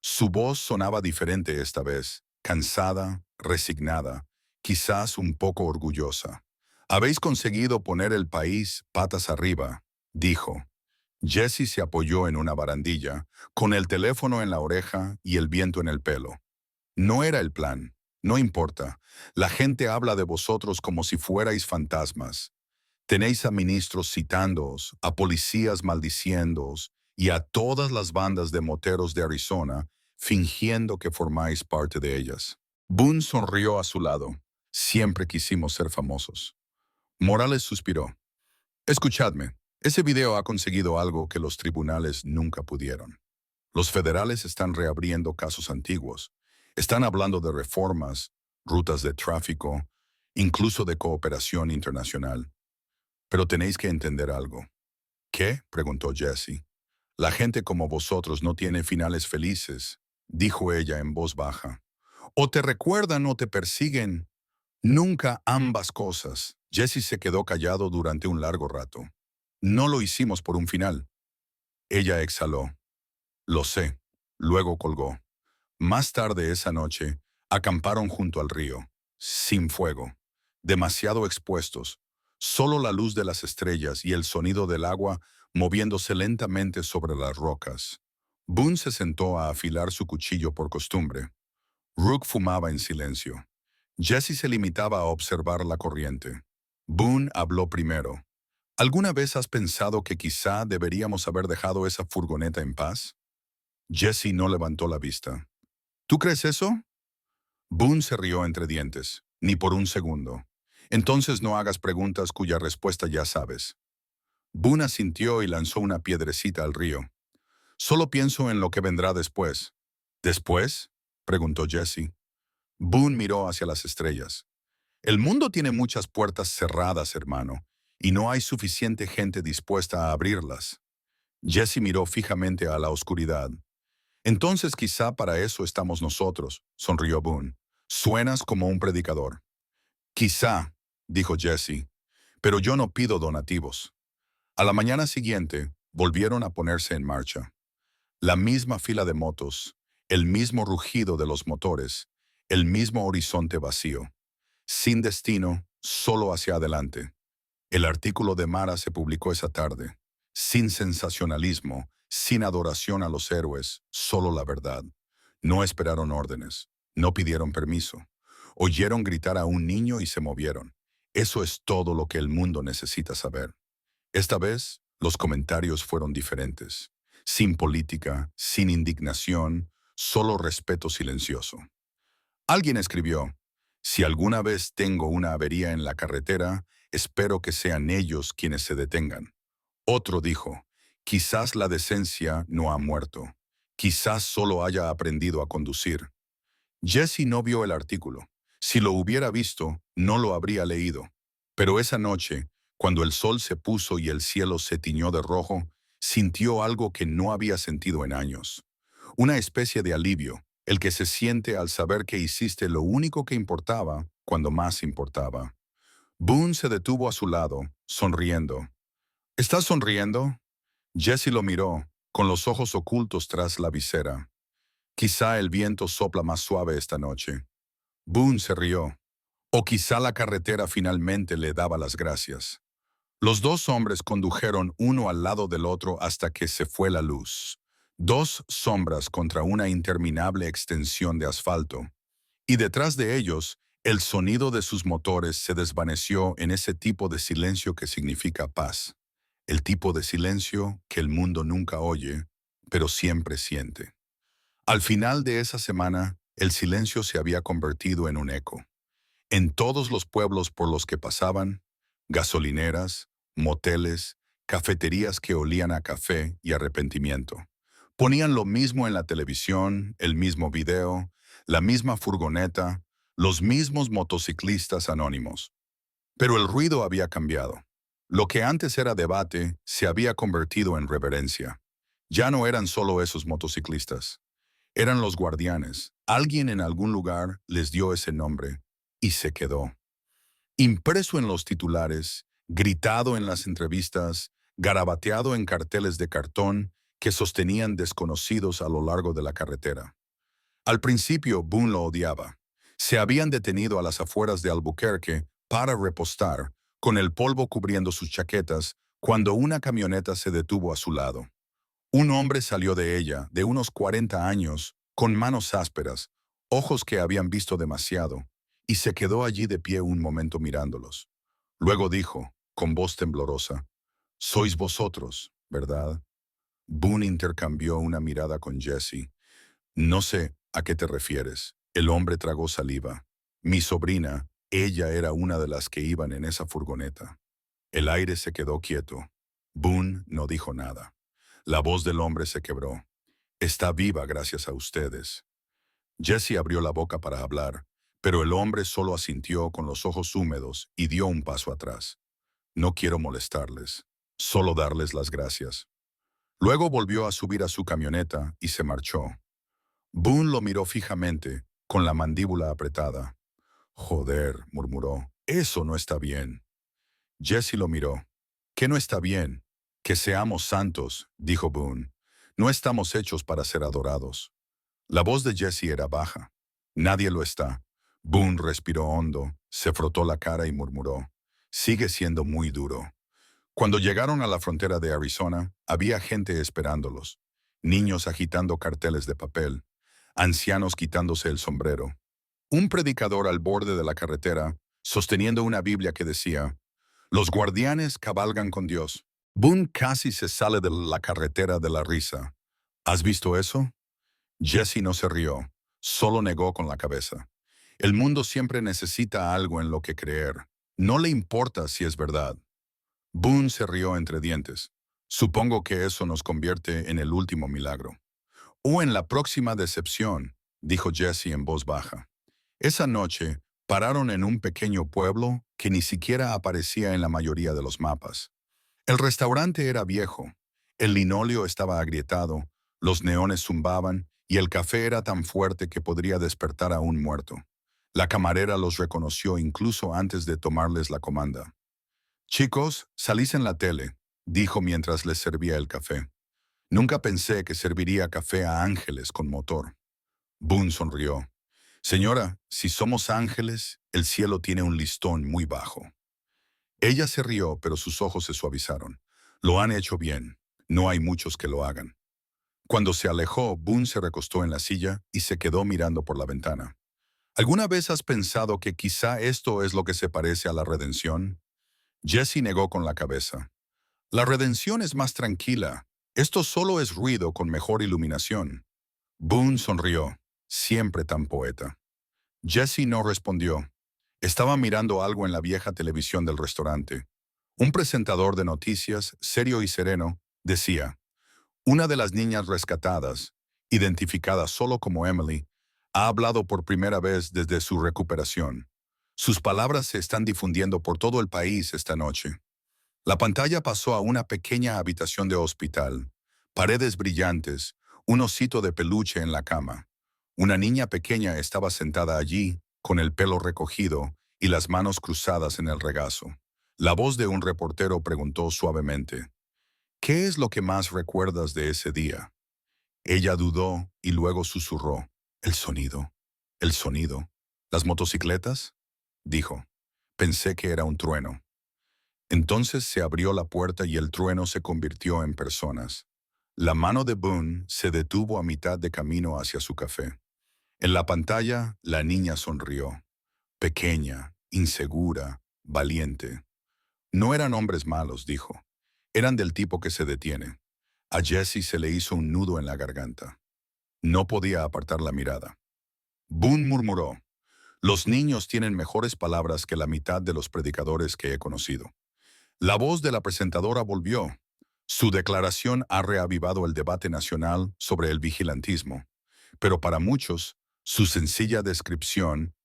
Su voz sonaba diferente esta vez, cansada, resignada, quizás un poco orgullosa. Habéis conseguido poner el país patas arriba, dijo. Jesse se apoyó en una barandilla, con el teléfono en la oreja y el viento en el pelo. No era el plan, no importa. La gente habla de vosotros como si fuerais fantasmas. Tenéis a ministros citándoos, a policías maldiciéndoos y a todas las bandas de moteros de Arizona fingiendo que formáis parte de ellas. Boone sonrió a su lado. Siempre quisimos ser famosos. Morales suspiró. Escuchadme, ese video ha conseguido algo que los tribunales nunca pudieron. Los federales están reabriendo casos antiguos. Están hablando de reformas, rutas de tráfico, incluso de cooperación internacional. Pero tenéis que entender algo. ¿Qué? Preguntó Jesse. La gente como vosotros no tiene finales felices, dijo ella en voz baja. O te recuerdan o te persiguen. Nunca ambas cosas. Jesse se quedó callado durante un largo rato. No lo hicimos por un final. Ella exhaló. Lo sé. Luego colgó. Más tarde esa noche, acamparon junto al río, sin fuego, demasiado expuestos, solo la luz de las estrellas y el sonido del agua moviéndose lentamente sobre las rocas. Boone se sentó a afilar su cuchillo por costumbre. Rook fumaba en silencio. Jesse se limitaba a observar la corriente. Boone habló primero. ¿Alguna vez has pensado que quizá deberíamos haber dejado esa furgoneta en paz? Jesse no levantó la vista. ¿Tú crees eso? Boone se rió entre dientes. Ni por un segundo. Entonces no hagas preguntas cuya respuesta ya sabes. Boone asintió y lanzó una piedrecita al río. Solo pienso en lo que vendrá después. ¿Después? Preguntó Jesse. Boone miró hacia las estrellas. El mundo tiene muchas puertas cerradas, hermano, y no hay suficiente gente dispuesta a abrirlas. Jesse miró fijamente a la oscuridad. Entonces quizá para eso estamos nosotros, sonrió Boone. Suenas como un predicador. Quizá, dijo Jesse, pero yo no pido donativos. A la mañana siguiente, volvieron a ponerse en marcha. La misma fila de motos, el mismo rugido de los motores, el mismo horizonte vacío. Sin destino, solo hacia adelante. El artículo de Mara se publicó esa tarde. Sin sensacionalismo, sin adoración a los héroes, solo la verdad. No esperaron órdenes, no pidieron permiso. Oyeron gritar a un niño y se movieron. Eso es todo lo que el mundo necesita saber. Esta vez, los comentarios fueron diferentes. Sin política, sin indignación, solo respeto silencioso. Alguien escribió, si alguna vez tengo una avería en la carretera, espero que sean ellos quienes se detengan. Otro dijo, quizás la decencia no ha muerto. Quizás solo haya aprendido a conducir. Jesse no vio el artículo. Si lo hubiera visto, no lo habría leído. Pero esa noche, cuando el sol se puso y el cielo se tiñó de rojo, sintió algo que no había sentido en años. Una especie de alivio, el que se siente al saber que hiciste lo único que importaba cuando más importaba. Boone se detuvo a su lado, sonriendo. ¿Estás sonriendo? Jesse lo miró, con los ojos ocultos tras la visera. Quizá el viento sopla más suave esta noche. Boone se rió. O quizá la carretera finalmente le daba las gracias. Los dos hombres condujeron uno al lado del otro hasta que se fue la luz. Dos sombras contra una interminable extensión de asfalto. Y detrás de ellos, el sonido de sus motores se desvaneció en ese tipo de silencio que significa paz. El tipo de silencio que el mundo nunca oye, pero siempre siente. Al final de esa semana, el silencio se había convertido en un eco. En todos los pueblos por los que pasaban, gasolineras, moteles, cafeterías que olían a café y arrepentimiento. Ponían lo mismo en la televisión, el mismo video, la misma furgoneta, los mismos motociclistas anónimos. Pero el ruido había cambiado. Lo que antes era debate se había convertido en reverencia. Ya no eran solo esos motociclistas. Eran los guardianes. Alguien en algún lugar les dio ese nombre y se quedó. Impreso en los titulares, gritado en las entrevistas, garabateado en carteles de cartón que sostenían desconocidos a lo largo de la carretera. Al principio, Boone lo odiaba. Se habían detenido a las afueras de Albuquerque para repostar, con el polvo cubriendo sus chaquetas, cuando una camioneta se detuvo a su lado. Un hombre salió de ella, de unos 40 años, con manos ásperas, ojos que habían visto demasiado, y se quedó allí de pie un momento mirándolos. Luego dijo, con voz temblorosa, «Sois vosotros, ¿verdad?» Boone intercambió una mirada con Jesse. «No sé a qué te refieres». El hombre tragó saliva. «Mi sobrina, ella era una de las que iban en esa furgoneta». El aire se quedó quieto. Boone no dijo nada. La voz del hombre se quebró. «Está viva gracias a ustedes». Jesse abrió la boca para hablar, pero el hombre solo asintió con los ojos húmedos y dio un paso atrás. «No quiero molestarles, solo darles las gracias». Luego volvió a subir a su camioneta y se marchó. Boone lo miró fijamente, con la mandíbula apretada. «Joder», murmuró, «eso no está bien». Jesse lo miró. «¿Qué no está bien?» «Que seamos santos», dijo Boone. «No estamos hechos para ser adorados». La voz de Jesse era baja. «Nadie lo está». Boone respiró hondo, se frotó la cara y murmuró. «Sigue siendo muy duro». Cuando llegaron a la frontera de Arizona, había gente esperándolos. Niños agitando carteles de papel, ancianos quitándose el sombrero. Un predicador al borde de la carretera, sosteniendo una Biblia que decía, «Los guardianes cabalgan con Dios». Boone casi se sale de la carretera de la risa. «¿Has visto eso?» Jesse no se rió, solo negó con la cabeza. El mundo siempre necesita algo en lo que creer. No le importa si es verdad. Boone se rió entre dientes. «Supongo que eso nos convierte en el último milagro». «O en la próxima decepción», dijo Jesse en voz baja. Esa noche, pararon en un pequeño pueblo que ni siquiera aparecía en la mayoría de los mapas. El restaurante era viejo, el linóleo estaba agrietado, los neones zumbaban y el café era tan fuerte que podría despertar a un muerto. La camarera los reconoció incluso antes de tomarles la comanda. «Chicos, salís en la tele», dijo mientras les servía el café. «Nunca pensé que serviría café a ángeles con motor». Boone sonrió. «Señora, si somos ángeles, el cielo tiene un listón muy bajo». Ella se rió, pero sus ojos se suavizaron. «Lo han hecho bien. No hay muchos que lo hagan». Cuando se alejó, Boone se recostó en la silla y se quedó mirando por la ventana. «¿Alguna vez has pensado que quizá esto es lo que se parece a la redención?» Jesse negó con la cabeza. «La redención es más tranquila. Esto solo es ruido con mejor iluminación». Boone sonrió, siempre tan poeta. Jesse no respondió. Estaba mirando algo en la vieja televisión del restaurante. Un presentador de noticias, serio y sereno, decía, «Una de las niñas rescatadas, identificada solo como Emily, ha hablado por primera vez desde su recuperación. Sus palabras se están difundiendo por todo el país esta noche». La pantalla pasó a una pequeña habitación de hospital, paredes brillantes, un osito de peluche en la cama. Una niña pequeña estaba sentada allí, con el pelo recogido y las manos cruzadas en el regazo. La voz de un reportero preguntó suavemente, «¿Qué es lo que más recuerdas de ese día?» Ella dudó y luego susurró, «El sonido, el sonido. ¿Las motocicletas?», dijo. «Pensé que era un trueno». Entonces se abrió la puerta y el trueno se convirtió en personas. La mano de Boone se detuvo a mitad de camino hacia su café. En la pantalla, la niña sonrió. Pequeña, insegura, valiente. No eran hombres malos, dijo. Eran del tipo que se detiene. A Jesse se le hizo un nudo en la garganta. No podía apartar la mirada. Boone murmuró, «Los niños tienen mejores palabras que la mitad de los predicadores que he conocido». La voz de la presentadora volvió. Su declaración ha reavivado el debate nacional sobre el vigilantismo, pero para muchos, Su sencilla descripción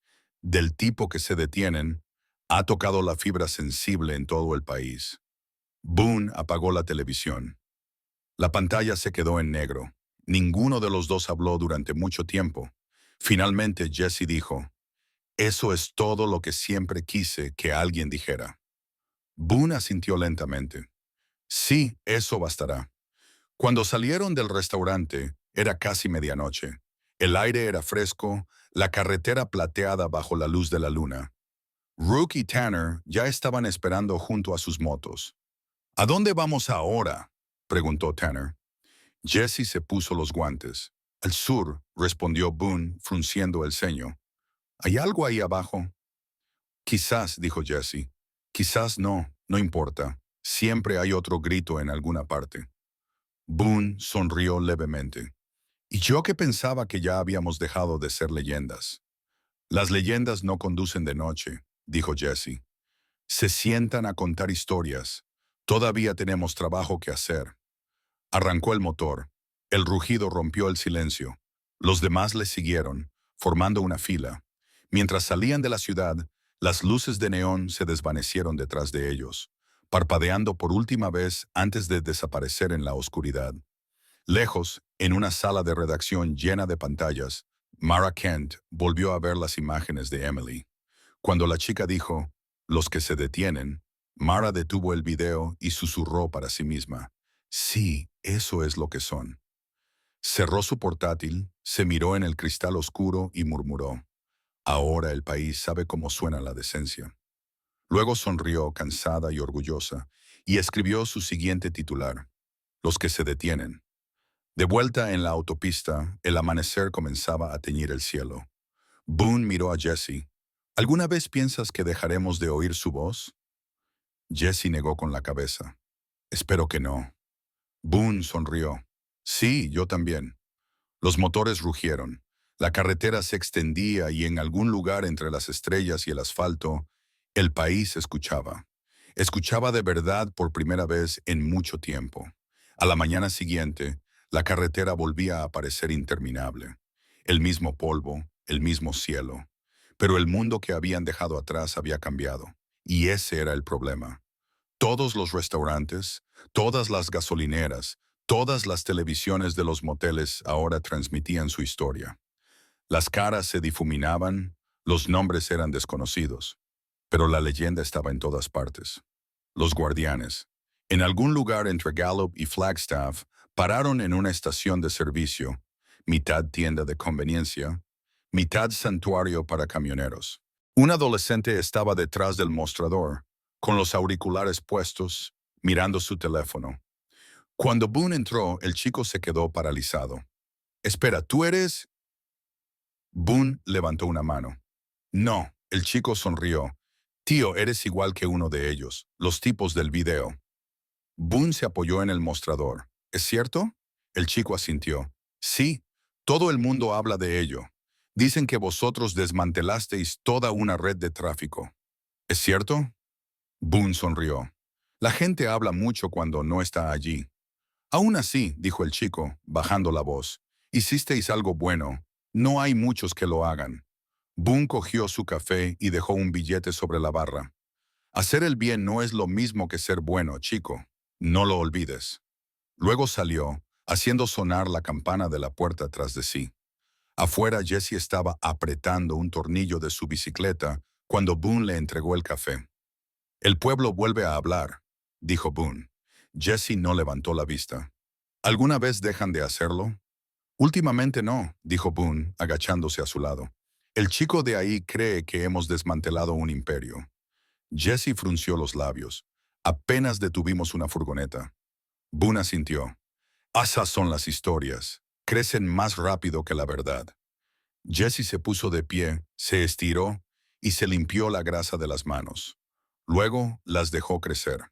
del tipo que se detienen ha tocado la fibra sensible en todo el país. Boone apagó la televisión. La pantalla se quedó en negro. Ninguno de los dos habló durante mucho tiempo. Finalmente Jesse dijo, «Eso es todo lo que siempre quise que alguien dijera». Boone asintió lentamente. «Sí, eso bastará». Cuando salieron del restaurante, era casi medianoche. El aire era fresco, la carretera plateada bajo la luz de la luna. Rook y Tanner ya estaban esperando junto a sus motos. «¿A dónde vamos ahora?», preguntó Tanner. Jesse se puso los guantes. «Al sur», respondió Boone, frunciendo el ceño. «¿Hay algo ahí abajo?» «Quizás», dijo Jesse. «Quizás no, no importa. Siempre hay otro grito en alguna parte». Boone sonrió levemente. «Y yo que pensaba que ya habíamos dejado de ser leyendas». «Las leyendas no conducen de noche», dijo Jesse. «Se sientan a contar historias. Todavía tenemos trabajo que hacer». Arrancó el motor. El rugido rompió el silencio. Los demás le siguieron, formando una fila. Mientras salían de la ciudad, las luces de neón se desvanecieron detrás de ellos, parpadeando por última vez antes de desaparecer en la oscuridad. Lejos, en una sala de redacción llena de pantallas, Mara Kent volvió a ver las imágenes de Emily. Cuando la chica dijo, «los que se detienen», Mara detuvo el video y susurró para sí misma, «sí, eso es lo que son». Cerró su portátil, se miró en el cristal oscuro y murmuró, «ahora el país sabe cómo suena la decencia». Luego sonrió, cansada y orgullosa, y escribió su siguiente titular, «los que se detienen». De vuelta en la autopista, el amanecer comenzaba a teñir el cielo. Boone miró a Jesse. «¿Alguna vez piensas que dejaremos de oír su voz?» Jesse negó con la cabeza. «Espero que no». Boone sonrió. «Sí, yo también». Los motores rugieron. La carretera se extendía y en algún lugar entre las estrellas y el asfalto, el país escuchaba. Escuchaba de verdad por primera vez en mucho tiempo. A la mañana siguiente, la carretera volvía a parecer interminable. El mismo polvo, el mismo cielo. Pero el mundo que habían dejado atrás había cambiado. Y ese era el problema. Todos los restaurantes, todas las gasolineras, todas las televisiones de los moteles ahora transmitían su historia. Las caras se difuminaban, los nombres eran desconocidos, pero la leyenda estaba en todas partes. Los guardianes. En algún lugar entre Gallup y Flagstaff, pararon en una estación de servicio, mitad tienda de conveniencia, mitad santuario para camioneros. Un adolescente estaba detrás del mostrador, con los auriculares puestos, mirando su teléfono. Cuando Boone entró, el chico se quedó paralizado. «Espera, ¿tú eres...?» Boone levantó una mano. «No», el chico sonrió. «Tío, eres igual que uno de ellos, los tipos del video». Boone se apoyó en el mostrador. «¿Es cierto?» El chico asintió. «Sí, todo el mundo habla de ello. Dicen que vosotros desmantelasteis toda una red de tráfico. ¿Es cierto?» Boone sonrió. «La gente habla mucho cuando no está allí». «Aún así», dijo el chico, bajando la voz, «hicisteis algo bueno. No hay muchos que lo hagan». Boone cogió su café y dejó un billete sobre la barra. «Hacer el bien no es lo mismo que ser bueno, chico. No lo olvides». Luego salió, haciendo sonar la campana de la puerta tras de sí. Afuera Jesse estaba apretando un tornillo de su bicicleta cuando Boone le entregó el café. «El pueblo vuelve a hablar», dijo Boone. Jesse no levantó la vista. «¿Alguna vez dejan de hacerlo?» «Últimamente no», dijo Boone, agachándose a su lado. «El chico de ahí cree que hemos desmantelado un imperio». Jesse frunció los labios. «Apenas detuvimos una furgoneta». Boone asintió. «Esas son las historias. Crecen más rápido que la verdad». Jesse se puso de pie, se estiró y se limpió la grasa de las manos. Luego las dejó crecer.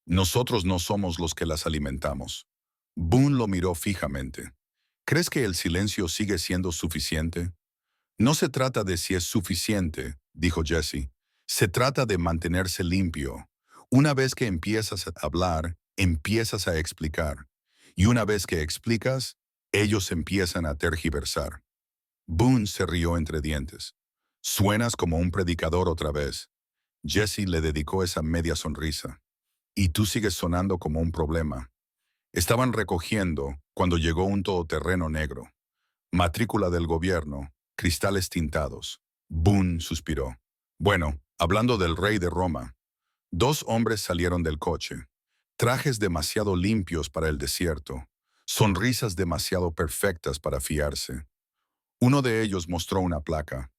«Nosotros no somos los que las alimentamos». Boone lo miró fijamente. «¿Crees que el silencio sigue siendo suficiente?» «No se trata de si es suficiente», dijo Jesse. «Se trata de mantenerse limpio. Una vez que empiezas a hablar, empiezas a explicar. Y una vez que explicas, ellos empiezan a tergiversar». Boone se rió entre dientes. Suenas como un predicador otra vez. Jesse le dedicó esa media sonrisa. Y tú sigues sonando como un problema. Estaban recogiendo cuando llegó un todoterreno negro. Matrícula del gobierno, cristales tintados. Boone suspiró. Bueno, hablando del rey de Roma, dos hombres salieron del coche. Trajes demasiado limpios para el desierto. Sonrisas demasiado perfectas para fiarse. Uno de ellos mostró una placa.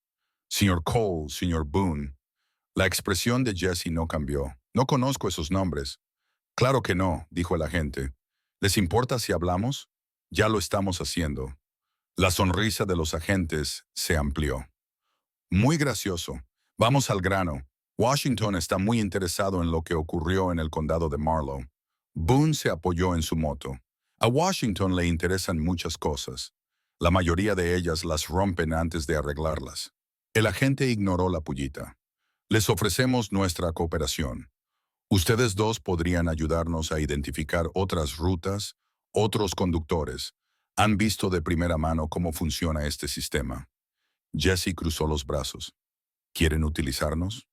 Señor Cole, señor Boone. La expresión de Jesse no cambió. No conozco esos nombres. Claro que no, dijo el agente. ¿Les importa si hablamos? Ya lo estamos haciendo. La sonrisa de los agentes se amplió. Muy gracioso. Vamos al grano. Washington está muy interesado en lo que ocurrió en el condado de Marlow. Boone se apoyó en su moto. A Washington le interesan muchas cosas. La mayoría de ellas las rompen antes de arreglarlas. El agente ignoró la pullita. Les ofrecemos nuestra cooperación. Ustedes dos podrían ayudarnos a identificar otras rutas, otros conductores. Han visto de primera mano cómo funciona este sistema. Jesse cruzó los brazos. ¿Quieren utilizarnos?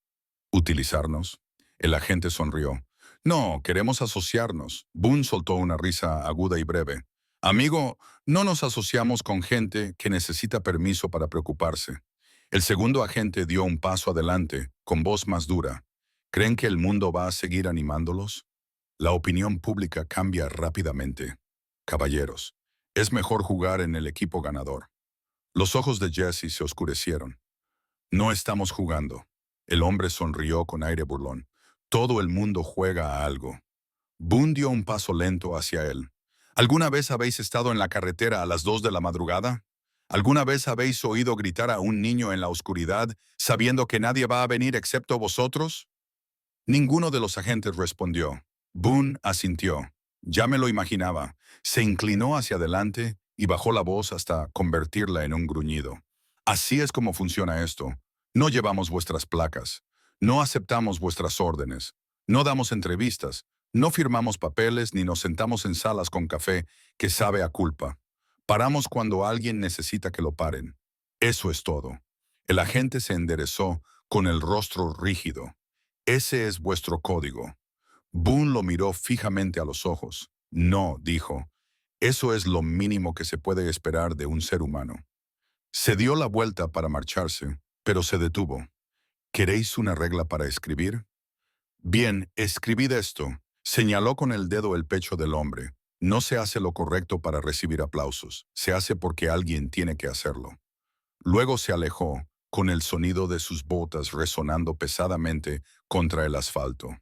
¿Utilizarnos? El agente sonrió. No, queremos asociarnos. Boone soltó una risa aguda y breve. Amigo, no nos asociamos con gente que necesita permiso para preocuparse. El segundo agente dio un paso adelante, con voz más dura. ¿Creen que el mundo va a seguir animándolos? La opinión pública cambia rápidamente. Caballeros, es mejor jugar en el equipo ganador. Los ojos de Jesse se oscurecieron. No estamos jugando. El hombre sonrió con aire burlón. Todo el mundo juega a algo. Boone dio un paso lento hacia él. ¿Alguna vez habéis estado en la carretera a las 2 de la madrugada? ¿Alguna vez habéis oído gritar a un niño en la oscuridad sabiendo que nadie va a venir excepto vosotros? Ninguno de los agentes respondió. Boone asintió. Ya me lo imaginaba. Se inclinó hacia adelante y bajó la voz hasta convertirla en un gruñido. Así es como funciona esto. No llevamos vuestras placas. No aceptamos vuestras órdenes. No damos entrevistas. No firmamos papeles ni nos sentamos en salas con café que sabe a culpa. Paramos cuando alguien necesita que lo paren. Eso es todo. El agente se enderezó con el rostro rígido. Ese es vuestro código. Boone lo miró fijamente a los ojos. No, dijo. Eso es lo mínimo que se puede esperar de un ser humano. Se dio la vuelta para marcharse, pero se detuvo. ¿Queréis una regla para escribir? Bien, escribid esto. Señaló con el dedo el pecho del hombre. No se hace lo correcto para recibir aplausos. Se hace porque alguien tiene que hacerlo. Luego se alejó, con el sonido de sus botas resonando pesadamente contra el asfalto.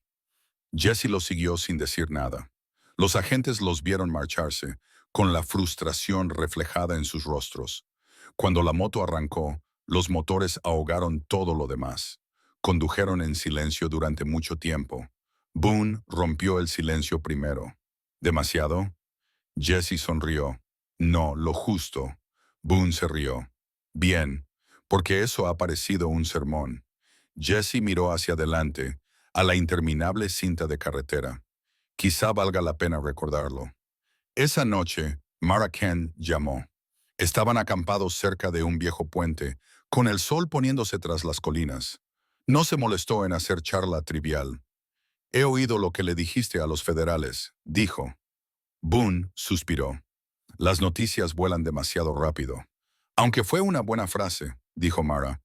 Jesse lo siguió sin decir nada. Los agentes los vieron marcharse, con la frustración reflejada en sus rostros. Cuando la moto arrancó, los motores ahogaron todo lo demás. Condujeron en silencio durante mucho tiempo. Boone rompió el silencio primero. ¿Demasiado? Jesse sonrió. No, lo justo. Boone se rió. Bien, porque eso ha parecido un sermón. Jesse miró hacia adelante, a la interminable cinta de carretera. Quizá valga la pena recordarlo. Esa noche, Mara Kent llamó. Estaban acampados cerca de un viejo puente, con el sol poniéndose tras las colinas. No se molestó en hacer charla trivial. He oído lo que le dijiste a los federales, dijo. Boone suspiró. Las noticias vuelan demasiado rápido. Aunque fue una buena frase, dijo Mara.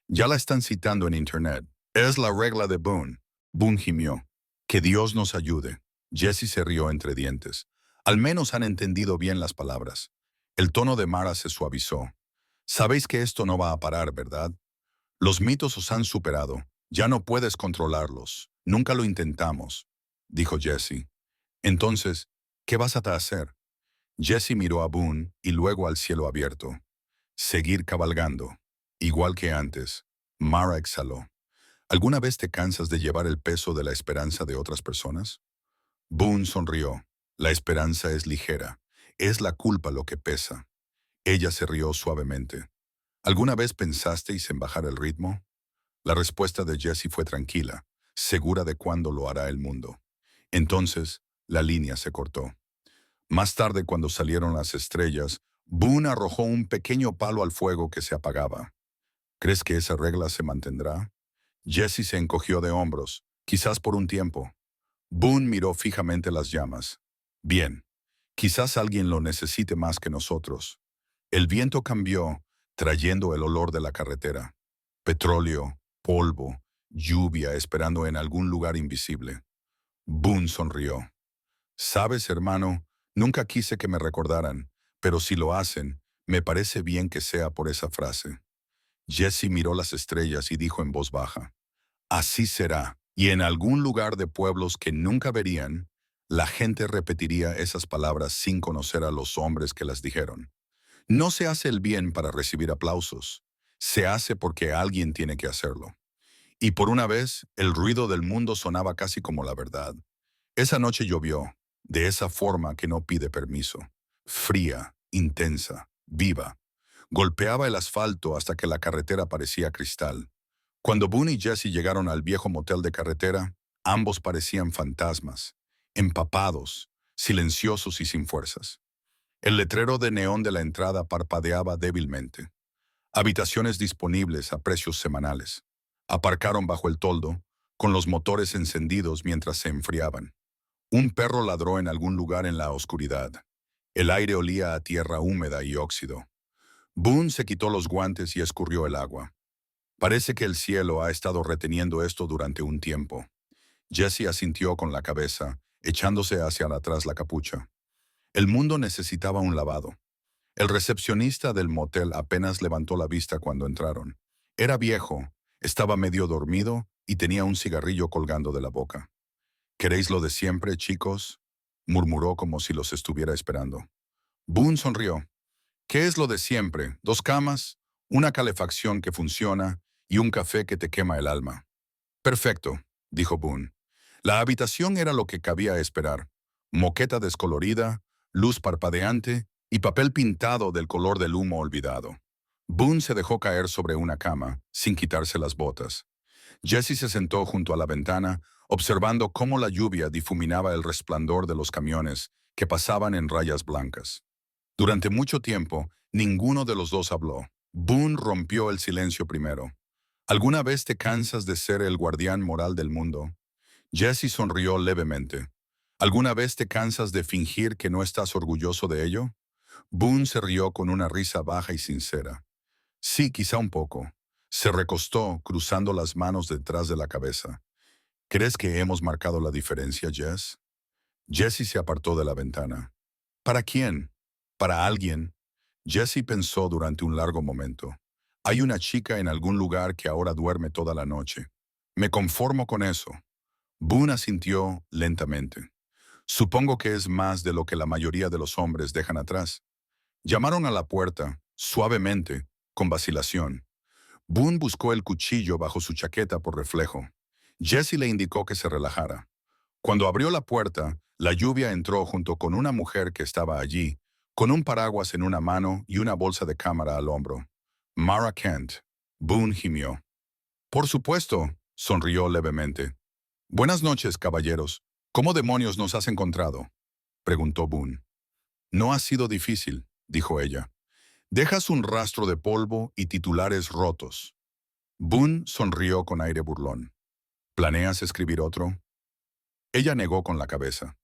Ya la están citando en Internet. Es la regla de Boone. Boone gimió. Que Dios nos ayude. Jesse se rió entre dientes. Al menos han entendido bien las palabras. El tono de Mara se suavizó. Sabéis que esto no va a parar, ¿verdad? Los mitos os han superado. Ya no puedes controlarlos. Nunca lo intentamos, dijo Jesse. Entonces, ¿qué vas a hacer? Jesse miró a Boone y luego al cielo abierto. Seguir cabalgando. Igual que antes. Mara exhaló. ¿Alguna vez te cansas de llevar el peso de la esperanza de otras personas? Boone sonrió. La esperanza es ligera. Es la culpa lo que pesa. Ella se rió suavemente. ¿Alguna vez pensasteis en bajar el ritmo? La respuesta de Jesse fue tranquila, segura de cuándo lo hará el mundo. Entonces, la línea se cortó. Más tarde, cuando salieron las estrellas, Boone arrojó un pequeño palo al fuego que se apagaba. ¿Crees que esa regla se mantendrá? Jesse se encogió de hombros, quizás por un tiempo. Boone miró fijamente las llamas. Bien, quizás alguien lo necesite más que nosotros. El viento cambió, trayendo el olor de la carretera. Petróleo, polvo, lluvia esperando en algún lugar invisible. Boone sonrió. Sabes, hermano, nunca quise que me recordaran, pero si lo hacen, me parece bien que sea por esa frase. Jesse miró las estrellas y dijo en voz baja, así será, y en algún lugar de pueblos que nunca verían, la gente repetiría esas palabras sin conocer a los hombres que las dijeron. No se hace el bien para recibir aplausos, se hace porque alguien tiene que hacerlo. Y por una vez, el ruido del mundo sonaba casi como la verdad. Esa noche llovió, de esa forma que no pide permiso. Fría, intensa, viva. Golpeaba el asfalto hasta que la carretera parecía cristal. Cuando Boone y Jesse llegaron al viejo motel de carretera, ambos parecían fantasmas, empapados, silenciosos y sin fuerzas. El letrero de neón de la entrada parpadeaba débilmente. Habitaciones disponibles a precios semanales. Aparcaron bajo el toldo, con los motores encendidos mientras se enfriaban. Un perro ladró en algún lugar en la oscuridad. El aire olía a tierra húmeda y óxido. Boone se quitó los guantes y escurrió el agua. Parece que el cielo ha estado reteniendo esto durante un tiempo. Jesse asintió con la cabeza, echándose hacia atrás la capucha. El mundo necesitaba un lavado. El recepcionista del motel apenas levantó la vista cuando entraron. Era viejo, estaba medio dormido y tenía un cigarrillo colgando de la boca. ¿Queréis lo de siempre, chicos?, murmuró como si los estuviera esperando. Boone sonrió. ¿Qué es lo de siempre? 2 camas, una calefacción que funciona y un café que te quema el alma. Perfecto, dijo Boone. La habitación era lo que cabía esperar. Moqueta descolorida, luz parpadeante y papel pintado del color del humo olvidado. Boone se dejó caer sobre una cama, sin quitarse las botas. Jesse se sentó junto a la ventana, observando cómo la lluvia difuminaba el resplandor de los camiones que pasaban en rayas blancas. Durante mucho tiempo, ninguno de los dos habló. Boone rompió el silencio primero. ¿Alguna vez te cansas de ser el guardián moral del mundo? Jesse sonrió levemente. ¿Alguna vez te cansas de fingir que no estás orgulloso de ello? Boone se rió con una risa baja y sincera. Sí, quizá un poco. Se recostó, cruzando las manos detrás de la cabeza. ¿Crees que hemos marcado la diferencia, Jess? Jesse se apartó de la ventana. ¿Para quién? ¿Para alguien? Jesse pensó durante un largo momento. Hay una chica en algún lugar que ahora duerme toda la noche. Me conformo con eso. Boone asintió lentamente. Supongo que es más de lo que la mayoría de los hombres dejan atrás. Llamaron a la puerta, suavemente, con vacilación. Boone buscó el cuchillo bajo su chaqueta por reflejo. Jesse le indicó que se relajara. Cuando abrió la puerta, la lluvia entró junto con una mujer que estaba allí, con un paraguas en una mano y una bolsa de cámara al hombro. Mara Kent. Boone gimió. Por supuesto, sonrió levemente. Buenas noches, caballeros. ¿Cómo demonios nos has encontrado?, preguntó Boone. No ha sido difícil, dijo ella. Dejas un rastro de polvo y titulares rotos. Boone sonrió con aire burlón. ¿Planeas escribir otro? Ella negó con la cabeza.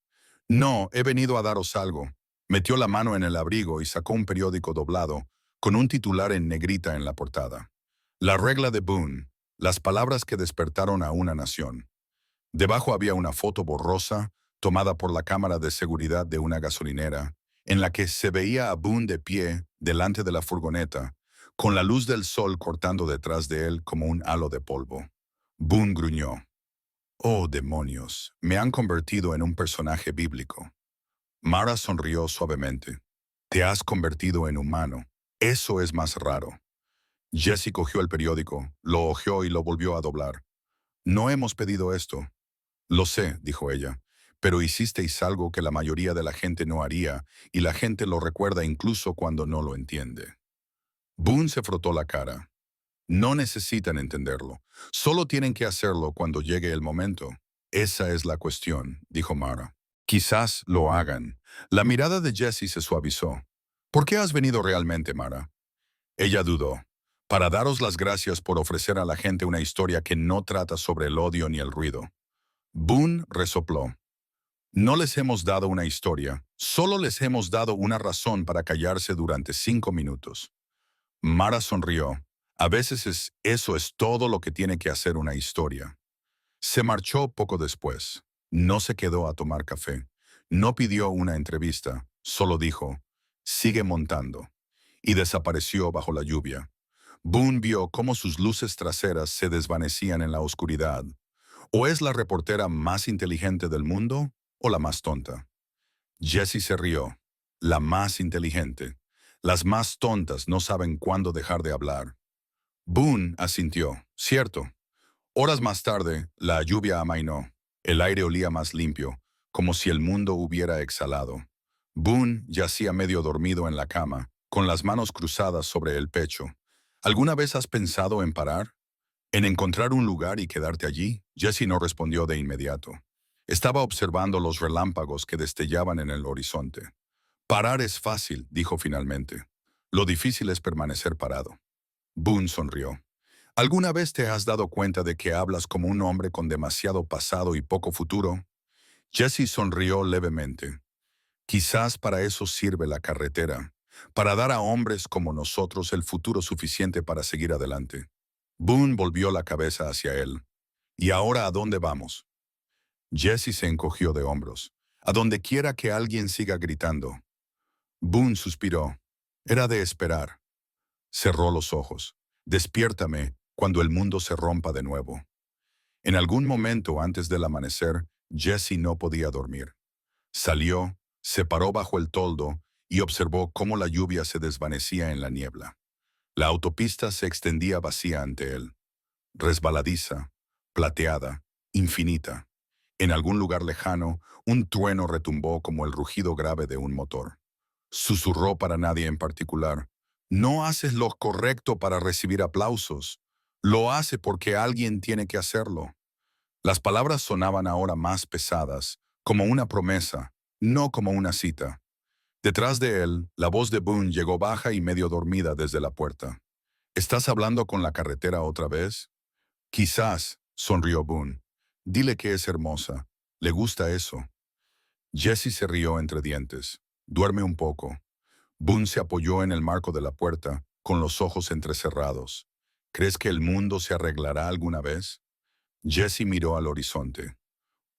No, he venido a daros algo. Metió la mano en el abrigo y sacó un periódico doblado, con un titular en negrita en la portada. La regla de Boone, las palabras que despertaron a una nación. Debajo había una foto borrosa, tomada por la cámara de seguridad de una gasolinera, en la que se veía a Boone de pie, delante de la furgoneta, con la luz del sol cortando detrás de él como un halo de polvo. Boone gruñó. Oh, demonios, me han convertido en un personaje bíblico. Mara sonrió suavemente. Te has convertido en humano. Eso es más raro. Jesse cogió el periódico, lo hojeó y lo volvió a doblar. No hemos pedido esto. Lo sé, dijo ella, pero hicisteis algo que la mayoría de la gente no haría, y la gente lo recuerda incluso cuando no lo entiende. Boone se frotó la cara. No necesitan entenderlo. Solo tienen que hacerlo cuando llegue el momento. Esa es la cuestión, dijo Mara. Quizás lo hagan. La mirada de Jesse se suavizó. ¿Por qué has venido realmente, Mara? Ella dudó. Para daros las gracias por ofrecer a la gente una historia que no trata sobre el odio ni el ruido. Boone resopló. No les hemos dado una historia, solo les hemos dado una razón para callarse durante 5 minutos. Mara sonrió. A veces eso es todo lo que tiene que hacer una historia. Se marchó poco después. No se quedó a tomar café. No pidió una entrevista. Solo dijo, sigue montando. Y desapareció bajo la lluvia. Boone vio cómo sus luces traseras se desvanecían en la oscuridad. ¿O es la reportera más inteligente del mundo o la más tonta? Jessie se rió. La más inteligente. Las más tontas no saben cuándo dejar de hablar. Boone asintió. Cierto. Horas más tarde, la lluvia amainó. El aire olía más limpio, como si el mundo hubiera exhalado. Boone yacía medio dormido en la cama, con las manos cruzadas sobre el pecho. ¿Alguna vez has pensado en parar? ¿En encontrar un lugar y quedarte allí? Jessie no respondió de inmediato. Estaba observando los relámpagos que destellaban en el horizonte. Parar es fácil, dijo finalmente. Lo difícil es permanecer parado. Boone sonrió. ¿Alguna vez te has dado cuenta de que hablas como un hombre con demasiado pasado y poco futuro? Jessie sonrió levemente. Quizás para eso sirve la carretera, para dar a hombres como nosotros el futuro suficiente para seguir adelante. Boone volvió la cabeza hacia él. ¿Y ahora a dónde vamos? Jessie se encogió de hombros. A donde quiera que alguien siga gritando. Boone suspiró. Era de esperar. Cerró los ojos. Despiértame cuando el mundo se rompa de nuevo. En algún momento antes del amanecer, Jessie no podía dormir. Salió, se paró bajo el toldo y observó cómo la lluvia se desvanecía en la niebla. La autopista se extendía vacía ante él, resbaladiza, plateada, infinita. En algún lugar lejano, un trueno retumbó como el rugido grave de un motor. Susurró para nadie en particular. No haces lo correcto para recibir aplausos. Lo hace porque alguien tiene que hacerlo. Las palabras sonaban ahora más pesadas, como una promesa, no como una cita. Detrás de él, la voz de Boone llegó baja y medio dormida desde la puerta. ¿Estás hablando con la carretera otra vez? Quizás, sonrió Boone. Dile que es hermosa. Le gusta eso. Jessie se rió entre dientes. Duerme un poco. Boone se apoyó en el marco de la puerta, con los ojos entrecerrados. ¿Crees que el mundo se arreglará alguna vez? Jessie miró al horizonte.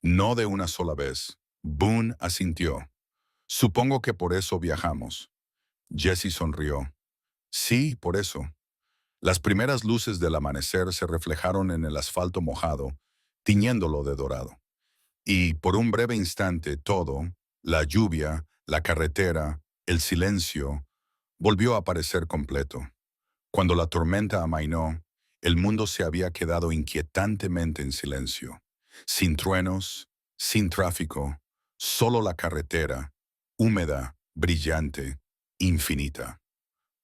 No de una sola vez. Boone asintió. Supongo que por eso viajamos. Jessie sonrió. Sí, por eso. Las primeras luces del amanecer se reflejaron en el asfalto mojado, tiñéndolo de dorado. Y por un breve instante todo, la lluvia, la carretera, el silencio, volvió a aparecer completo. Cuando la tormenta amainó, el mundo se había quedado inquietantemente en silencio. Sin truenos, sin tráfico, solo la carretera, húmeda, brillante, infinita.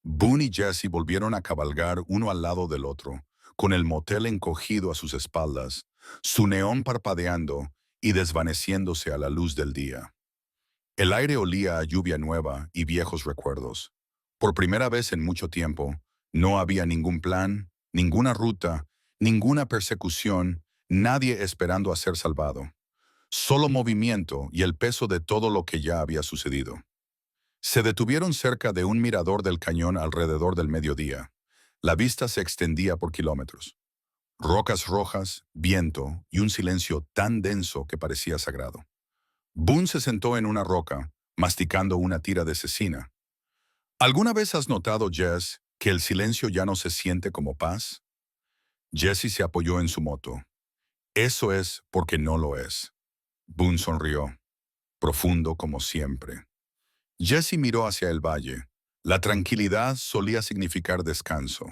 Boone y Jessie volvieron a cabalgar uno al lado del otro, con el motel encogido a sus espaldas, su neón parpadeando y desvaneciéndose a la luz del día. El aire olía a lluvia nueva y viejos recuerdos. Por primera vez en mucho tiempo, no había ningún plan, ninguna ruta, ninguna persecución, nadie esperando a ser salvado. Solo movimiento y el peso de todo lo que ya había sucedido. Se detuvieron cerca de un mirador del cañón alrededor del mediodía. La vista se extendía por kilómetros. Rocas rojas, viento y un silencio tan denso que parecía sagrado. Boone se sentó en una roca, masticando una tira de cecina. ¿Alguna vez has notado, Jess, que el silencio ya no se siente como paz? Jessie se apoyó en su moto. Eso es porque no lo es. Boone sonrió, profundo como siempre. Jessie miró hacia el valle. La tranquilidad solía significar descanso.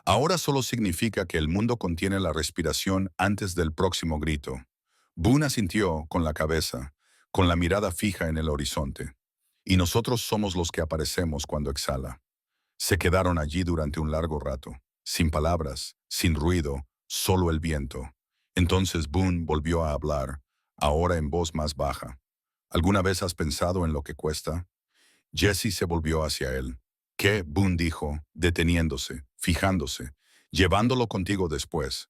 Ahora solo significa que el mundo contiene la respiración antes del próximo grito. Boone asintió con la cabeza, con la mirada fija en el horizonte. Y nosotros somos los que aparecemos cuando exhala. Se quedaron allí durante un largo rato, sin palabras, sin ruido, solo el viento. Entonces Boone volvió a hablar, ahora en voz más baja. ¿Alguna vez has pensado en lo que cuesta? Jesse se volvió hacia él. ¿Qué? Boone dijo, deteniéndose, fijándose, llevándolo contigo después.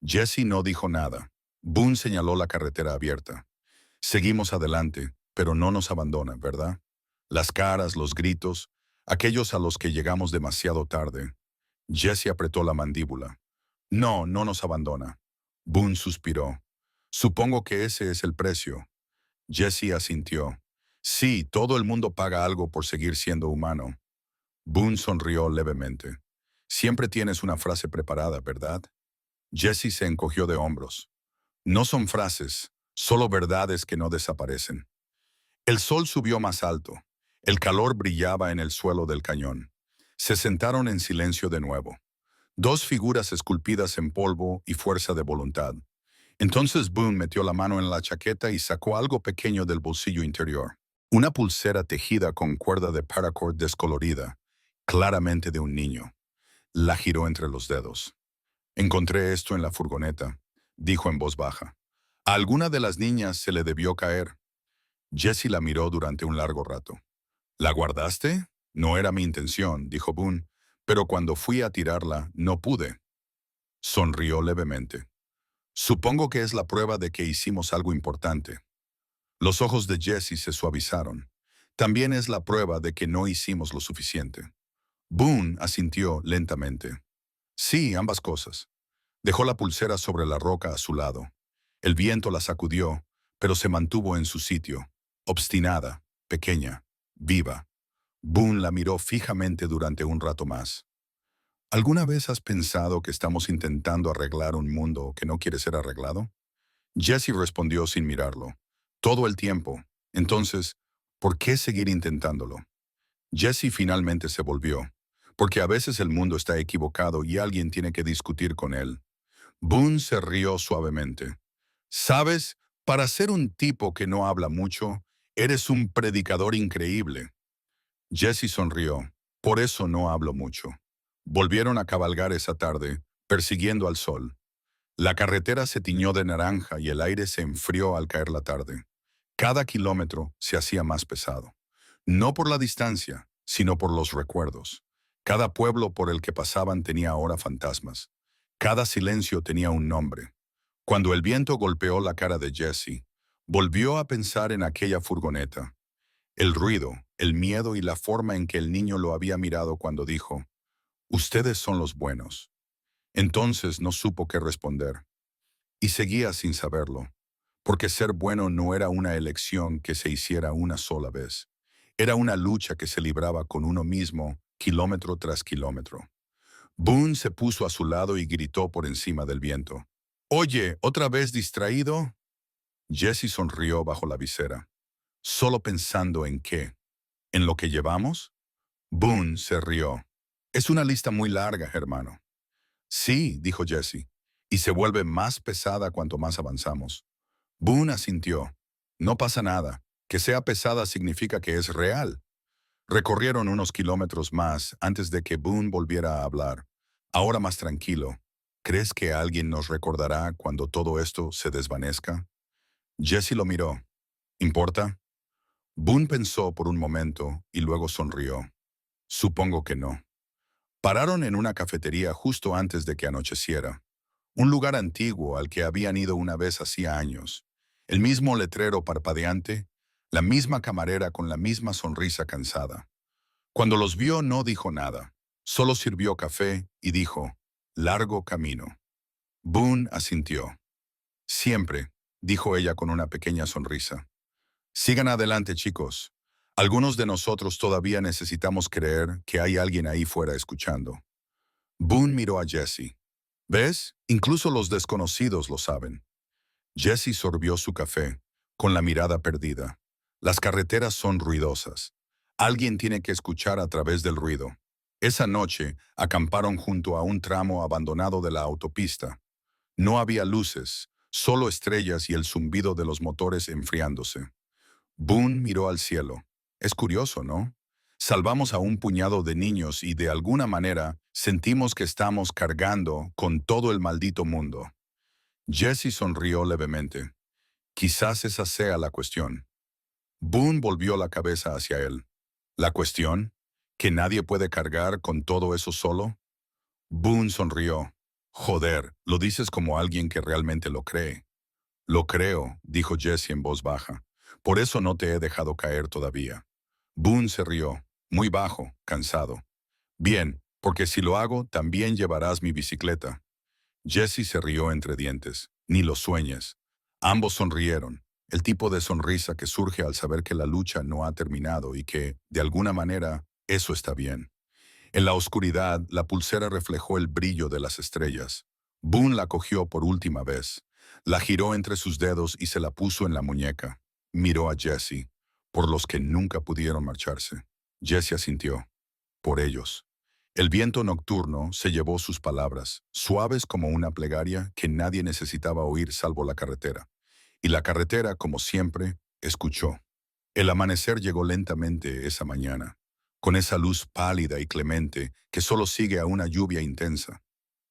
Jesse no dijo nada. Boone señaló la carretera abierta. Seguimos adelante, pero no nos abandona, ¿verdad? Las caras, los gritos, aquellos a los que llegamos demasiado tarde. Jesse apretó la mandíbula. No, no nos abandona. Boone suspiró. Supongo que ese es el precio. Jesse asintió. Sí, todo el mundo paga algo por seguir siendo humano. Boone sonrió levemente. Siempre tienes una frase preparada, ¿verdad? Jesse se encogió de hombros. No son frases, solo verdades que no desaparecen. El sol subió más alto. El calor brillaba en el suelo del cañón. Se sentaron en silencio de nuevo. Dos figuras esculpidas en polvo y fuerza de voluntad. Entonces Boone metió la mano en la chaqueta y sacó algo pequeño del bolsillo interior. Una pulsera tejida con cuerda de paracord descolorida, claramente de un niño. La giró entre los dedos. Encontré esto en la furgoneta, dijo en voz baja. A alguna de las niñas se le debió caer. Jesse la miró durante un largo rato. ¿La guardaste? No era mi intención, dijo Boone, pero cuando fui a tirarla, no pude. Sonrió levemente. Supongo que es la prueba de que hicimos algo importante. Los ojos de Jesse se suavizaron. También es la prueba de que no hicimos lo suficiente. Boone asintió lentamente. Sí, ambas cosas. Dejó la pulsera sobre la roca a su lado. El viento la sacudió, pero se mantuvo en su sitio, obstinada, pequeña, viva. Boone la miró fijamente durante un rato más. ¿Alguna vez has pensado que estamos intentando arreglar un mundo que no quiere ser arreglado? Jesse respondió sin mirarlo. Todo el tiempo. Entonces, ¿por qué seguir intentándolo? Jesse finalmente se volvió. Porque a veces el mundo está equivocado y alguien tiene que discutir con él. Boone se rió suavemente. ¿Sabes? Para ser un tipo que no habla mucho, eres un predicador increíble. Jesse sonrió. Por eso no hablo mucho. Volvieron a cabalgar esa tarde, persiguiendo al sol. La carretera se tiñó de naranja y el aire se enfrió al caer la tarde. Cada kilómetro se hacía más pesado. No por la distancia, sino por los recuerdos. Cada pueblo por el que pasaban tenía ahora fantasmas. Cada silencio tenía un nombre. Cuando el viento golpeó la cara de Jesse, volvió a pensar en aquella furgoneta. El ruido, el miedo y la forma en que el niño lo había mirado cuando dijo, «Ustedes son los buenos». Entonces no supo qué responder. Y seguía sin saberlo, porque ser bueno no era una elección que se hiciera una sola vez. Era una lucha que se libraba con uno mismo, kilómetro tras kilómetro. Boone se puso a su lado y gritó por encima del viento. «Oye, ¿otra vez distraído?» Jesse sonrió bajo la visera. «Solo pensando en qué. ¿En lo que llevamos?» Boone se rió. «Es una lista muy larga, hermano». «Sí», dijo Jesse, «y se vuelve más pesada cuanto más avanzamos». Boone asintió. «No pasa nada. Que sea pesada significa que es real». Recorrieron unos kilómetros más antes de que Boone volviera a hablar. Ahora más tranquilo. ¿Crees que alguien nos recordará cuando todo esto se desvanezca? Jesse lo miró. ¿Importa? Boone pensó por un momento y luego sonrió. Supongo que no. Pararon en una cafetería justo antes de que anocheciera. Un lugar antiguo al que habían ido una vez hacía años. El mismo letrero parpadeante, la misma camarera con la misma sonrisa cansada. Cuando los vio no dijo nada, solo sirvió café y dijo, «Largo camino». Boone asintió. «Siempre», dijo ella con una pequeña sonrisa. «Sigan adelante, chicos. Algunos de nosotros todavía necesitamos creer que hay alguien ahí fuera escuchando». Boone miró a Jesse. «¿Ves? Incluso los desconocidos lo saben». Jesse sorbió su café, con la mirada perdida. Las carreteras son ruidosas. Alguien tiene que escuchar a través del ruido. Esa noche acamparon junto a un tramo abandonado de la autopista. No había luces, solo estrellas y el zumbido de los motores enfriándose. Boone miró al cielo. Es curioso, ¿no? Salvamos a un puñado de niños y de alguna manera sentimos que estamos cargando con todo el maldito mundo. Jesse sonrió levemente. Quizás esa sea la cuestión. Boone volvió la cabeza hacia él. La cuestión, que nadie puede cargar con todo eso solo. Boone sonrió. Joder, lo dices como alguien que realmente lo cree. Lo creo, dijo Jesse en voz baja. Por eso no te he dejado caer todavía. Boone se rió, muy bajo, cansado. Bien, porque si lo hago, también llevarás mi bicicleta. Jesse se rió entre dientes. Ni lo sueñes. Ambos sonrieron, el tipo de sonrisa que surge al saber que la lucha no ha terminado y que, de alguna manera, eso está bien. En la oscuridad, la pulsera reflejó el brillo de las estrellas. Boone la cogió por última vez. La giró entre sus dedos y se la puso en la muñeca. Miró a Jesse, por los que nunca pudieron marcharse. Jesse asintió. Por ellos. El viento nocturno se llevó sus palabras, suaves como una plegaria que nadie necesitaba oír salvo la carretera. Y la carretera, como siempre, escuchó. El amanecer llegó lentamente esa mañana, con esa luz pálida y clemente que solo sigue a una lluvia intensa.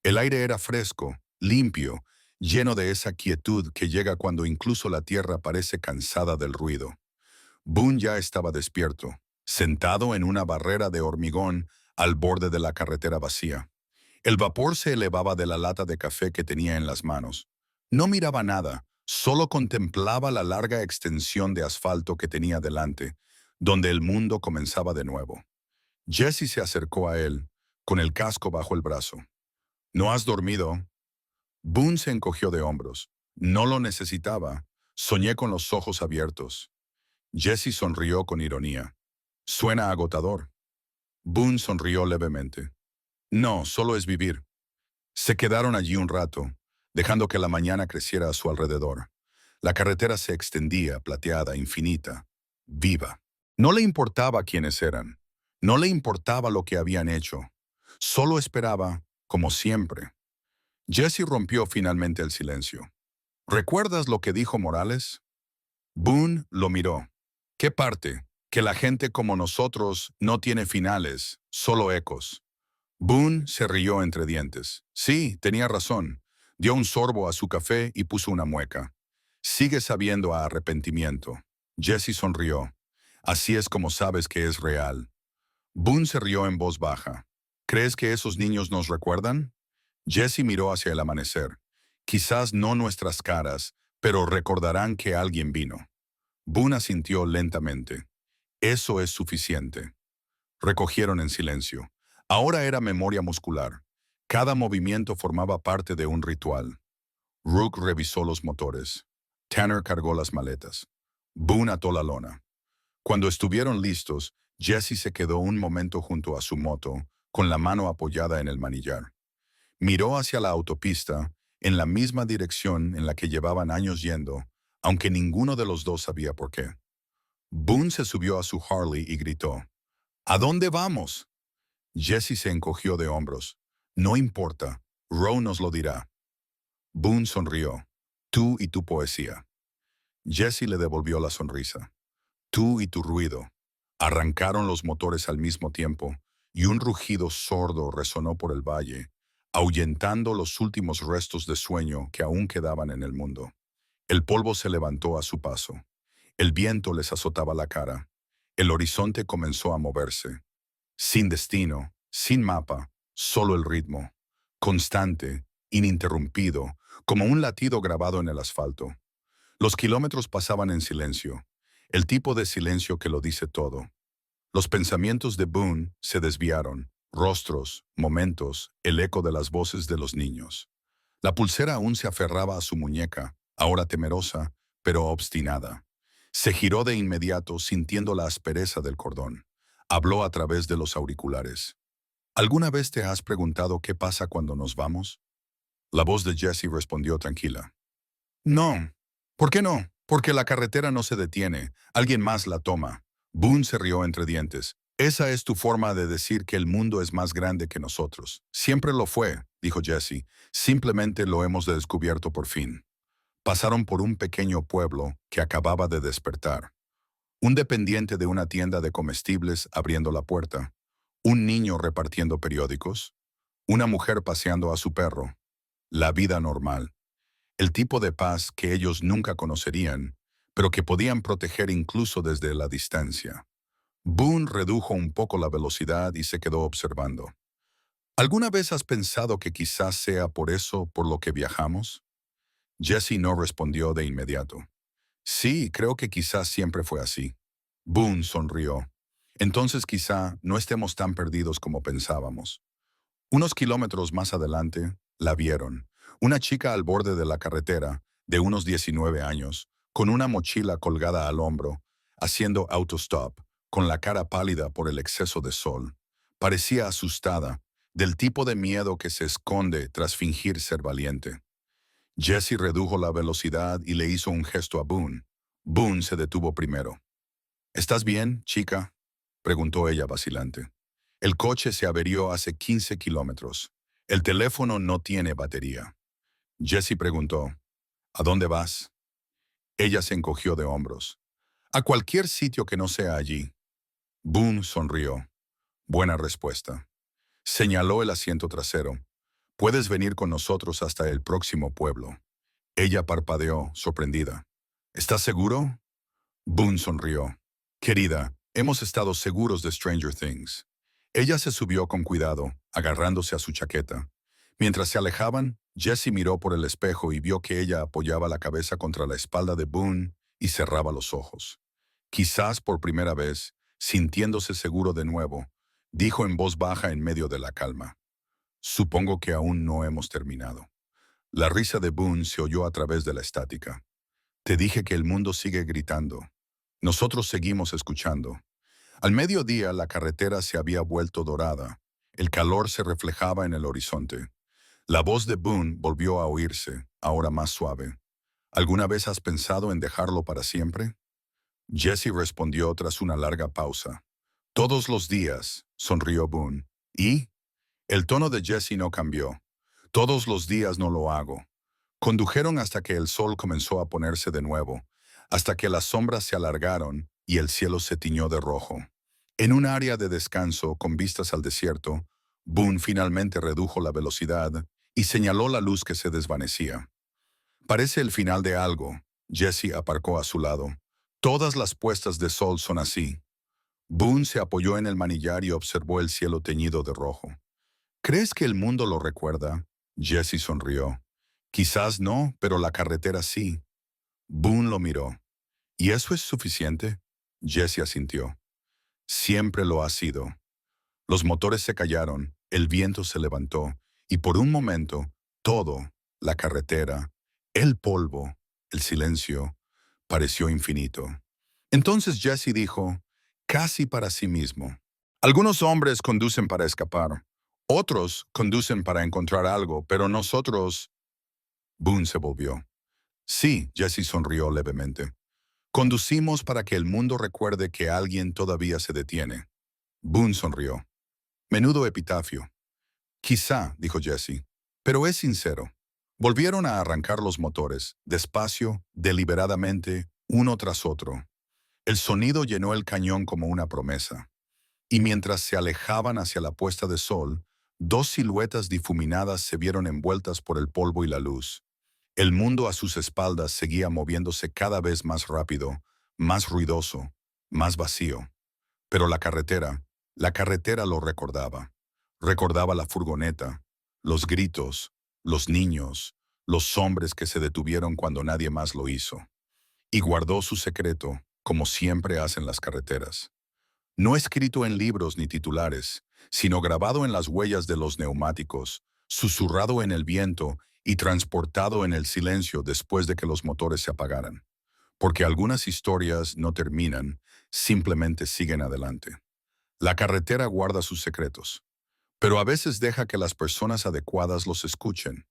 El aire era fresco, limpio, lleno de esa quietud que llega cuando incluso la tierra parece cansada del ruido. Boone ya estaba despierto, sentado en una barrera de hormigón al borde de la carretera vacía. El vapor se elevaba de la lata de café que tenía en las manos. No miraba nada, solo contemplaba la larga extensión de asfalto que tenía delante, donde el mundo comenzaba de nuevo. Jesse se acercó a él, con el casco bajo el brazo. ¿No has dormido? Boone se encogió de hombros. No lo necesitaba. Soñé con los ojos abiertos. Jesse sonrió con ironía. Suena agotador. Boone sonrió levemente. No, solo es vivir. Se quedaron allí un rato, dejando que la mañana creciera a su alrededor. La carretera se extendía, plateada, infinita, viva. No le importaba quiénes eran. No le importaba lo que habían hecho. Solo esperaba, como siempre. Jesse rompió finalmente el silencio. ¿Recuerdas lo que dijo Morales? Boone lo miró. ¿Qué parte? Que la gente como nosotros no tiene finales, solo ecos. Boone se rió entre dientes. Sí, tenía razón. Dio un sorbo a su café y puso una mueca. Sigue sabiendo a arrepentimiento. Jesse sonrió. Así es como sabes que es real. Boone se rió en voz baja. ¿Crees que esos niños nos recuerdan? Jesse miró hacia el amanecer. Quizás no nuestras caras, pero recordarán que alguien vino. Boone asintió lentamente. Eso es suficiente. Recogieron en silencio. Ahora era memoria muscular. Cada movimiento formaba parte de un ritual. Rook revisó los motores. Tanner cargó las maletas. Boone ató la lona. Cuando estuvieron listos, Jesse se quedó un momento junto a su moto, con la mano apoyada en el manillar. Miró hacia la autopista, en la misma dirección en la que llevaban años yendo, aunque ninguno de los dos sabía por qué. Boone se subió a su Harley y gritó, ¿A dónde vamos? Jesse se encogió de hombros. No importa, Roe nos lo dirá. Boone sonrió. Tú y tu poesía. Jesse le devolvió la sonrisa. Tú y tu ruido. Arrancaron los motores al mismo tiempo, y un rugido sordo resonó por el valle, ahuyentando los últimos restos de sueño que aún quedaban en el mundo. El polvo se levantó a su paso. El viento les azotaba la cara. El horizonte comenzó a moverse. Sin destino, sin mapa, solo el ritmo. Constante, ininterrumpido, como un latido grabado en el asfalto. Los kilómetros pasaban en silencio, el tipo de silencio que lo dice todo. Los pensamientos de Boone se desviaron, rostros, momentos, el eco de las voces de los niños. La pulsera aún se aferraba a su muñeca, ahora temerosa, pero obstinada. Se giró de inmediato sintiendo la aspereza del cordón. Habló a través de los auriculares. ¿Alguna vez te has preguntado qué pasa cuando nos vamos? La voz de Jesse respondió tranquila. No. ¿Por qué no? Porque la carretera no se detiene. Alguien más la toma. Boone se rió entre dientes. Esa es tu forma de decir que el mundo es más grande que nosotros. Siempre lo fue, dijo Jesse. Simplemente lo hemos descubierto por fin. Pasaron por un pequeño pueblo que acababa de despertar. Un dependiente de una tienda de comestibles abriendo la puerta. Un niño repartiendo periódicos. Una mujer paseando a su perro. La vida normal. El tipo de paz que ellos nunca conocerían, pero que podían proteger incluso desde la distancia. Boone redujo un poco la velocidad y se quedó observando. ¿Alguna vez has pensado que quizás sea por eso por lo que viajamos? Jesse no respondió de inmediato. Sí, creo que quizás siempre fue así. Boone sonrió. Entonces quizá no estemos tan perdidos como pensábamos. Unos kilómetros más adelante, la vieron. Una chica al borde de la carretera, de unos 19 años, con una mochila colgada al hombro, haciendo autostop, con la cara pálida por el exceso de sol. Parecía asustada, del tipo de miedo que se esconde tras fingir ser valiente. Jesse redujo la velocidad y le hizo un gesto a Boone. Boone se detuvo primero. ¿Estás bien, chica?, preguntó ella vacilante. El coche se averió hace 15 kilómetros. El teléfono no tiene batería. Jesse preguntó, ¿a dónde vas? Ella se encogió de hombros. A cualquier sitio que no sea allí. Boone sonrió. Buena respuesta. Señaló el asiento trasero. Puedes venir con nosotros hasta el próximo pueblo. Ella parpadeó, sorprendida. ¿Estás seguro? Boone sonrió. Querida, hemos estado seguros de Stranger Things. Ella se subió con cuidado, agarrándose a su chaqueta. Mientras se alejaban, Jesse miró por el espejo y vio que ella apoyaba la cabeza contra la espalda de Boone y cerraba los ojos. Quizás por primera vez, sintiéndose seguro de nuevo, dijo en voz baja en medio de la calma. Supongo que aún no hemos terminado. La risa de Boone se oyó a través de la estática. Te dije que el mundo sigue gritando. Nosotros seguimos escuchando. Al mediodía la carretera se había vuelto dorada. El calor se reflejaba en el horizonte. La voz de Boone volvió a oírse, ahora más suave. ¿Alguna vez has pensado en dejarlo para siempre? Jesse respondió tras una larga pausa. Todos los días, sonrió Boone. ¿Y? El tono de Jesse no cambió. Todos los días no lo hago. Condujeron hasta que el sol comenzó a ponerse de nuevo, hasta que las sombras se alargaron y el cielo se tiñó de rojo. En un área de descanso con vistas al desierto, Boone finalmente redujo la velocidad y señaló la luz que se desvanecía. Parece el final de algo. Jesse aparcó a su lado. Todas las puestas de sol son así. Boone se apoyó en el manillar y observó el cielo teñido de rojo. ¿Crees que el mundo lo recuerda? Jesse sonrió. Quizás no, pero la carretera sí. Boone lo miró. ¿Y eso es suficiente? Jesse asintió. Siempre lo ha sido. Los motores se callaron, el viento se levantó, y por un momento, todo, la carretera, el polvo, el silencio, pareció infinito. Entonces Jesse dijo, casi para sí mismo. Algunos hombres conducen para escapar. Otros conducen para encontrar algo, pero nosotros... Boone se volvió. Sí, Jesse sonrió levemente. Conducimos para que el mundo recuerde que alguien todavía se detiene. Boone sonrió. Menudo epitafio. Quizá, dijo Jesse, pero es sincero. Volvieron a arrancar los motores, despacio, deliberadamente, uno tras otro. El sonido llenó el cañón como una promesa. Y mientras se alejaban hacia la puesta de sol, dos siluetas difuminadas se vieron envueltas por el polvo y la luz. El mundo a sus espaldas seguía moviéndose cada vez más rápido, más ruidoso, más vacío. Pero la carretera lo recordaba. Recordaba la furgoneta, los gritos, los niños, los hombres que se detuvieron cuando nadie más lo hizo. Y guardó su secreto, como siempre hacen las carreteras. No escrito en libros ni titulares, sino grabado en las huellas de los neumáticos, susurrado en el viento y transportado en el silencio después de que los motores se apagaran. Porque algunas historias no terminan, simplemente siguen adelante. La carretera guarda sus secretos, pero a veces deja que las personas adecuadas los escuchen.